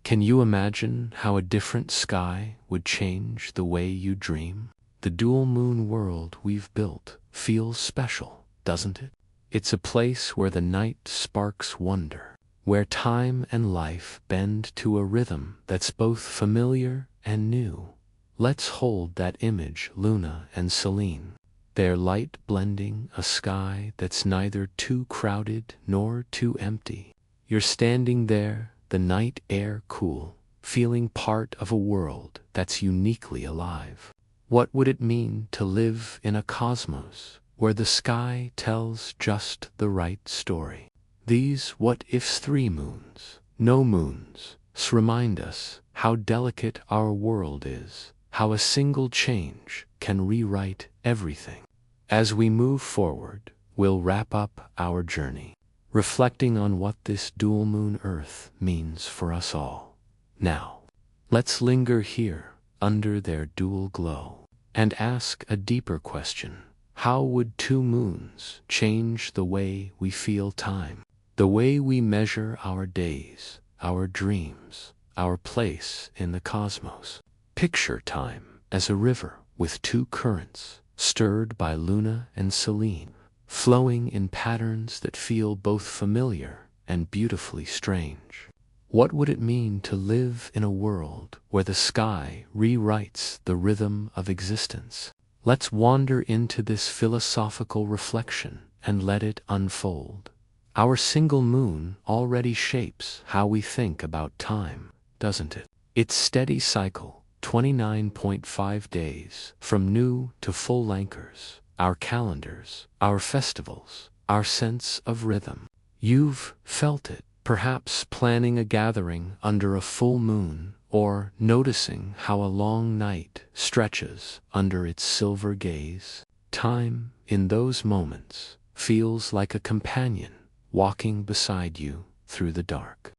Can you imagine how a different sky would change the way you dream? The dual moon world we've built feels special, doesn't it? It's a place where the night sparks wonder, where time and life bend to a rhythm that's both familiar and new. Let's hold that image, Luna and Selene, their light blending a sky that's neither too crowded nor too empty. You're standing there, the night air cool, feeling part of a world that's uniquely alive. What would it mean to live in a cosmos where the sky tells just the right story? These what-ifs, 3 moons, no moons, remind us how delicate our world is, how a single change can rewrite everything. As we move forward, we'll wrap up our journey, reflecting on what this dual moon Earth means for us all. Now, let's linger here under their dual glow and ask a deeper question. How would 2 moons change the way we feel time, the way we measure our days, our dreams, our place in the cosmos? Picture time as a river with 2 currents, stirred by Luna and Selene, flowing in patterns that feel both familiar and beautifully strange. What would it mean to live in a world where the sky rewrites the rhythm of existence? Let's wander into this philosophical reflection and let it unfold. Our single moon already shapes how we think about time, doesn't it? Its steady cycle, 29.5 days, from new to full anchors, our calendars, our festivals, our sense of rhythm. You've felt it, perhaps planning a gathering under a full moon, or noticing how a long night stretches under its silver gaze. Time, in those moments, feels like a companion, walking beside you through the dark.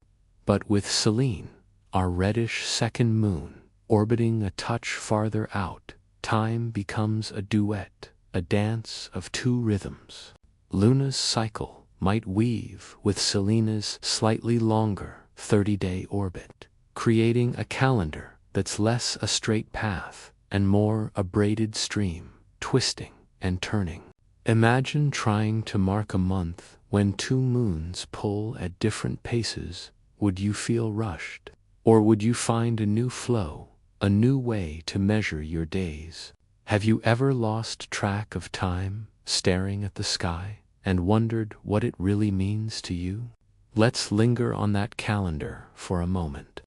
But with Selene, our reddish second moon, orbiting a touch farther out, time becomes a duet, a dance of two rhythms. Luna's cycle might weave with Selene's slightly longer 30-day orbit, creating a calendar that's less a straight path and more a braided stream, twisting and turning. Imagine trying to mark a month when two moons pull at different paces. Would you feel rushed? Or would you find a new flow, a new way to measure your days? Have you ever lost track of time, staring at the sky, and wondered what it really means to you? Let's linger on that calendar for a moment.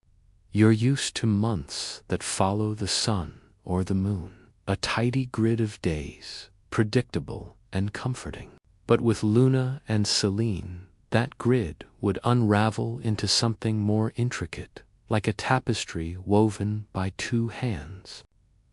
You're used to months that follow the sun or the moon, a tidy grid of days, predictable and comforting. But with Luna and Selene, that grid would unravel into something more intricate, like a tapestry woven by two hands.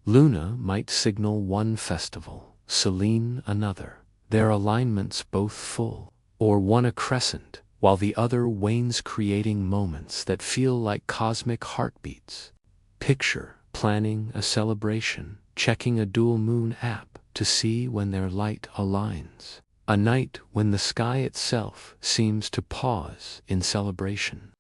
Luna might signal one festival, Selene another, their alignments both full, or one a crescent, while the other wanes, creating moments that feel like cosmic heartbeats. Picture planning a celebration, checking a dual moon app to see when their light aligns. A night when the sky itself seems to pause in celebration.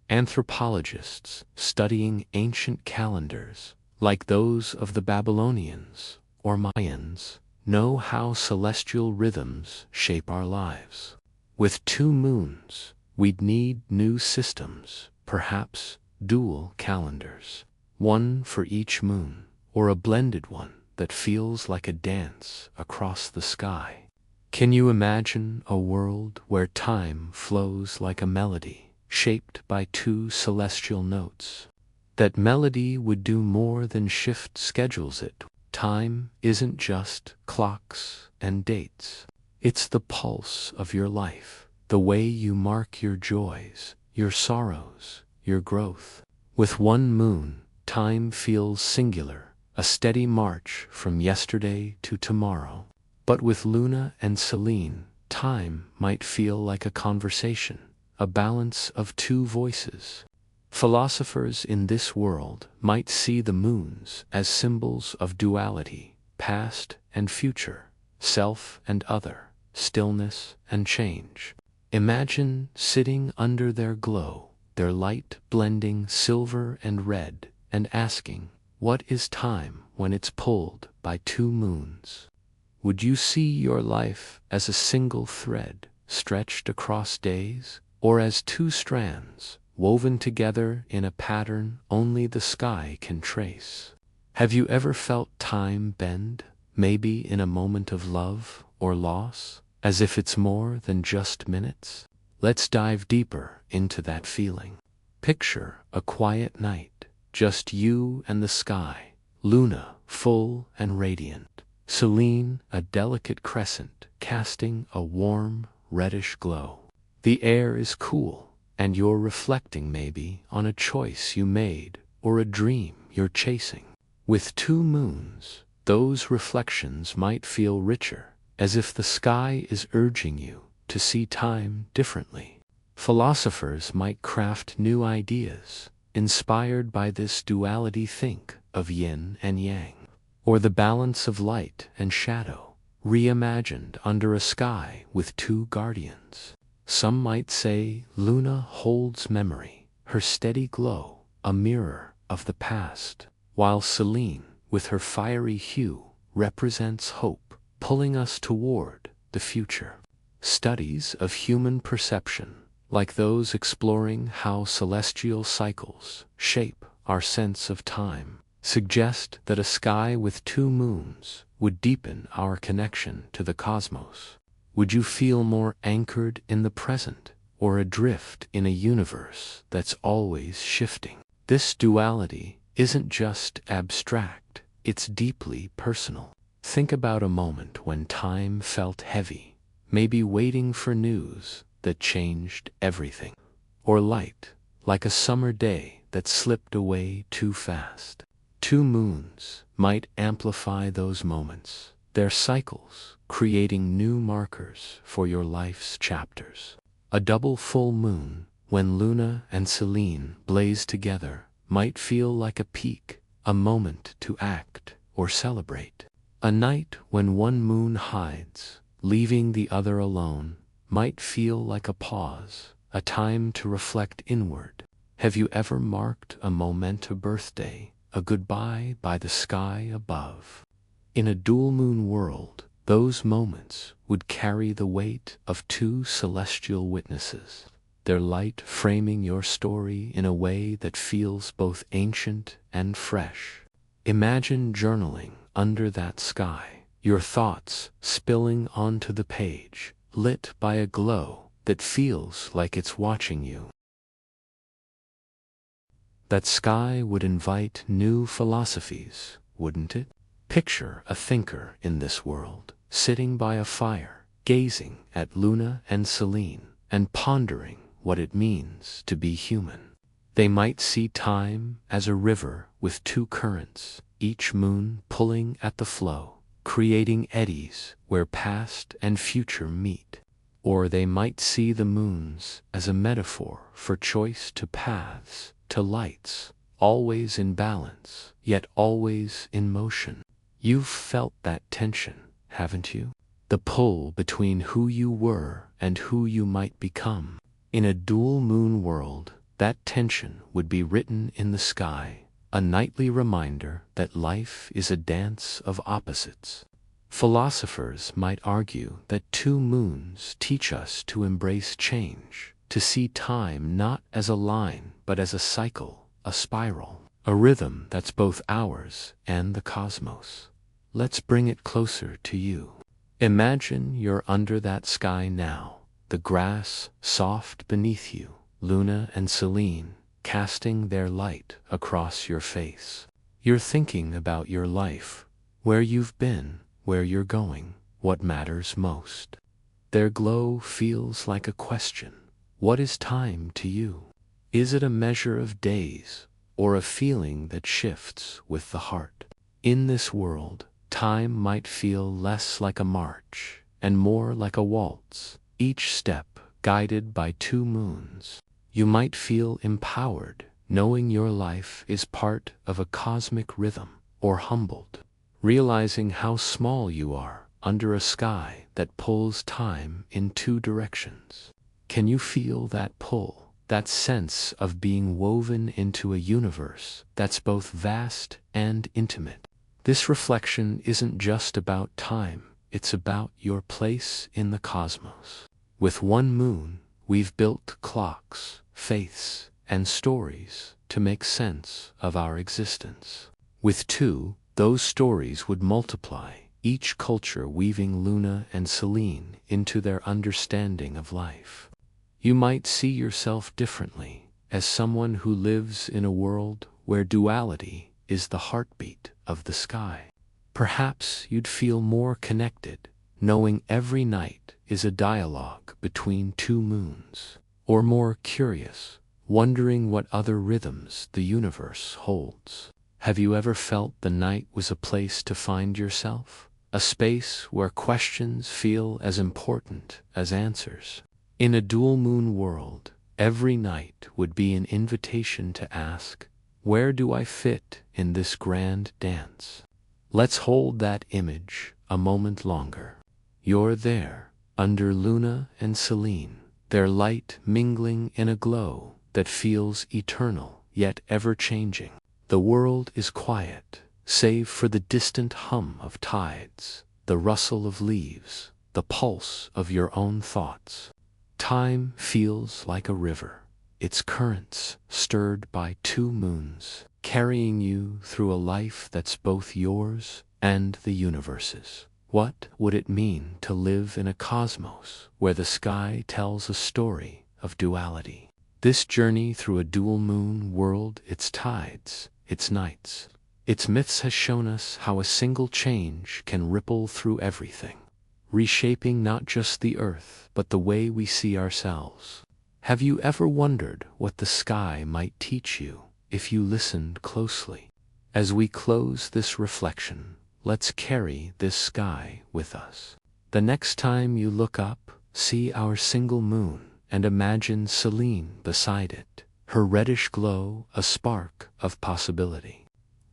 Anthropologists studying ancient calendars, like those of the Babylonians or Mayans, know how celestial rhythms shape our lives. With two moons, we'd need new systems, perhaps dual calendars, one for each moon, or a blended one that feels like a dance across the sky. Can you imagine a world where time flows like a melody, shaped by two celestial notes? That melody would do more than shift schedules. Time isn't just clocks and dates. It's the pulse of your life, the way you mark your joys, your sorrows, your growth. With one moon, time feels singular, a steady march from yesterday to tomorrow. But with Luna and Selene, time might feel like a conversation, a balance of two voices. Philosophers in this world might see the moons as symbols of duality, past and future, self and other, stillness and change. Imagine sitting under their glow, their light blending silver and red, and asking, what is time when it's pulled by two moons? Would you see your life as a single thread stretched across days, or as two strands woven together in a pattern only the sky can trace? Have you ever felt time bend, maybe in a moment of love or loss, as if it's more than just minutes? Let's dive deeper into that feeling. Picture a quiet night, just you and the sky, Luna full and radiant, Selene a delicate crescent casting a warm, reddish glow. The air is cool, and you're reflecting maybe on a choice you made or a dream you're chasing. With two moons, those reflections might feel richer, as if the sky is urging you to see time differently. Philosophers might craft new ideas, inspired by this duality. Think of yin and yang, or the balance of light and shadow, reimagined under a sky with two guardians. Some might say Luna holds memory, her steady glow, a mirror of the past, while Selene, with her fiery hue, represents hope, pulling us toward the future. Studies of human perception, like those exploring how celestial cycles shape our sense of time, suggest that a sky with two moons would deepen our connection to the cosmos. Would you feel more anchored in the present, or adrift in a universe that's always shifting? This duality isn't just abstract, it's deeply personal. Think about a moment when time felt heavy, maybe waiting for news that changed everything, or light, like a summer day that slipped away too fast. Two moons might amplify those moments, their cycles creating new markers for your life's chapters. A double full moon, when Luna and Selene blaze together, might feel like a peak, a moment to act or celebrate. A night when one moon hides, leaving the other alone, might feel like a pause, a time to reflect inward. Have you ever marked a moment, a birthday, a goodbye by the sky above? In a dual moon world, those moments would carry the weight of two celestial witnesses, their light framing your story in a way that feels both ancient and fresh. Imagine journaling under that sky, your thoughts spilling onto the page, lit by a glow that feels like it's watching you. That sky would invite new philosophies, wouldn't it? Picture a thinker in this world, sitting by a fire, gazing at Luna and Selene, and pondering what it means to be human. They might see time as a river with two currents, each moon pulling at the flow, creating eddies where past and future meet. Or they might see the moons as a metaphor for choice, to paths, to lights, always in balance, yet always in motion. You've felt that tension, haven't you? The pull between who you were and who you might become. In a dual moon world, that tension would be written in the sky, a nightly reminder that life is a dance of opposites. Philosophers might argue that two moons teach us to embrace change, to see time not as a line but as a cycle, a spiral, a rhythm that's both ours and the cosmos. Let's bring it closer to you. Imagine you're under that sky now, the grass soft beneath you, Luna and Selene casting their light across your face. You're thinking about your life, where you've been, where you're going, what matters most. Their glow feels like a question. What is time to you? Is it a measure of days, or a feeling that shifts with the heart? In this world, time might feel less like a march, and more like a waltz, each step guided by two moons. You might feel empowered, knowing your life is part of a cosmic rhythm, or humbled, realizing how small you are under a sky that pulls time in two directions. Can you feel that pull, that sense of being woven into a universe that's both vast and intimate? This reflection isn't just about time, it's about your place in the cosmos. With one moon, we've built clocks, faiths, and stories to make sense of our existence. With two, those stories would multiply, each culture weaving Luna and Selene into their understanding of life. You might see yourself differently, as someone who lives in a world where duality is the heartbeat of the sky. Perhaps you'd feel more connected, knowing every night is a dialogue between two moons. Or more curious, wondering what other rhythms the universe holds. Have you ever felt the night was a place to find yourself? A space where questions feel as important as answers? In a dual moon world, every night would be an invitation to ask, where do I fit in this grand dance? Let's hold that image a moment longer. You're there, under Luna and Selene, their light mingling in a glow that feels eternal yet ever-changing. The world is quiet, save for the distant hum of tides, the rustle of leaves, the pulse of your own thoughts. Time feels like a river, its currents stirred by two moons, carrying you through a life that's both yours and the universe's. What would it mean to live in a cosmos where the sky tells a story of duality? This journey through a dual moon world, its tides, its nights, its myths has shown us how a single change can ripple through everything, reshaping not just the earth but the way we see ourselves. Have you ever wondered what the sky might teach you if you listened closely? As we close this reflection, let's carry this sky with us. The next time you look up, see our single moon, and imagine Selene beside it, her reddish glow a spark of possibility.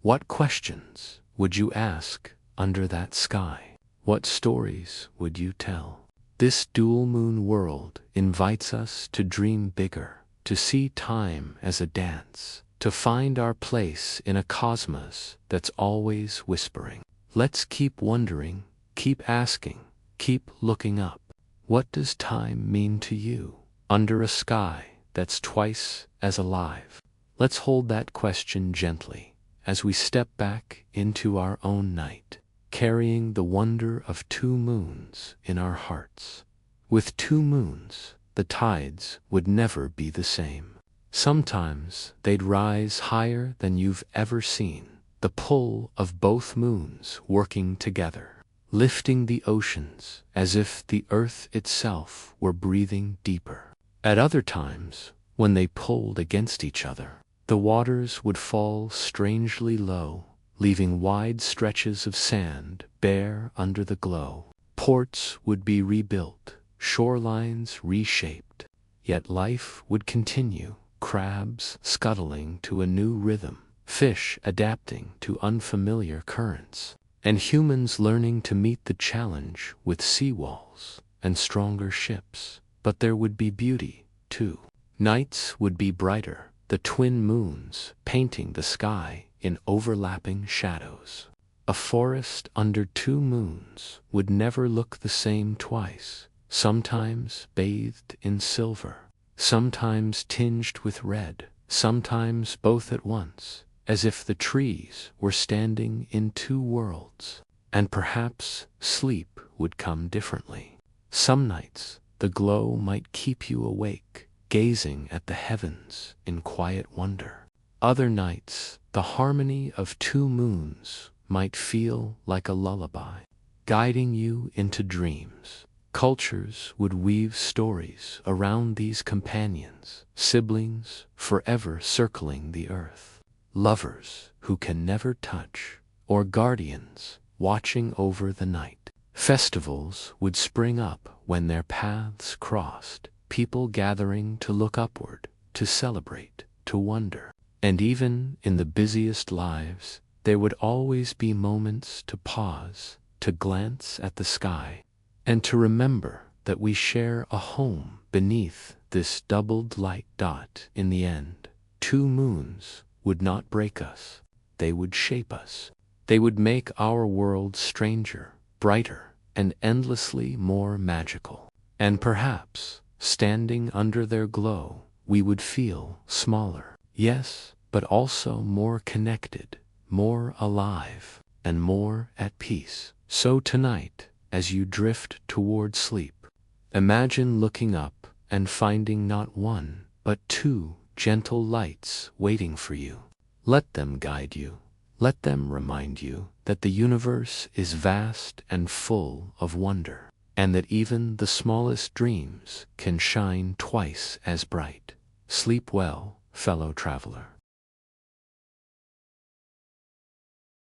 What questions would you ask under that sky? What stories would you tell? This dual moon world invites us to dream bigger, to see time as a dance, to find our place in a cosmos that's always whispering. Let's keep wondering, keep asking, keep looking up. What does time mean to you under a sky that's twice as alive? Let's hold that question gently as we step back into our own night, carrying the wonder of two moons in our hearts. With two moons, the tides would never be the same. Sometimes they'd rise higher than you've ever seen, the pull of both moons working together, lifting the oceans as if the earth itself were breathing deeper. At other times, when they pulled against each other, the waters would fall strangely low, leaving wide stretches of sand bare under the glow. Ports would be rebuilt, shorelines reshaped, yet life would continue, crabs scuttling to a new rhythm, fish adapting to unfamiliar currents, and humans learning to meet the challenge with seawalls and stronger ships. But there would be beauty, too. Nights would be brighter, the twin moons painting the sky in overlapping shadows. A forest under two moons would never look the same twice, sometimes bathed in silver, sometimes tinged with red, sometimes both at once, as if the trees were standing in two worlds. And perhaps sleep would come differently. Some nights the glow might keep you awake, gazing at the heavens in quiet wonder. Other nights the harmony of two moons might feel like a lullaby, guiding you into dreams. Cultures would weave stories around these companions, siblings forever circling the earth, lovers who can never touch, or guardians watching over the night. Festivals would spring up when their paths crossed, people gathering to look upward, to celebrate, to wonder. And even in the busiest lives, there would always be moments to pause, to glance at the sky, and to remember that we share a home beneath this doubled light dot. In the end, two moons would not break us, they would shape us. They would make our world stranger, brighter, and endlessly more magical. And perhaps, standing under their glow, we would feel smaller, yes, but also more connected, more alive, and more at peace. So tonight, as you drift toward sleep, imagine looking up and finding not one, but two gentle lights waiting for you. Let them guide you. Let them remind you that the universe is vast and full of wonder, and that even the smallest dreams can shine twice as bright. Sleep well, fellow traveler.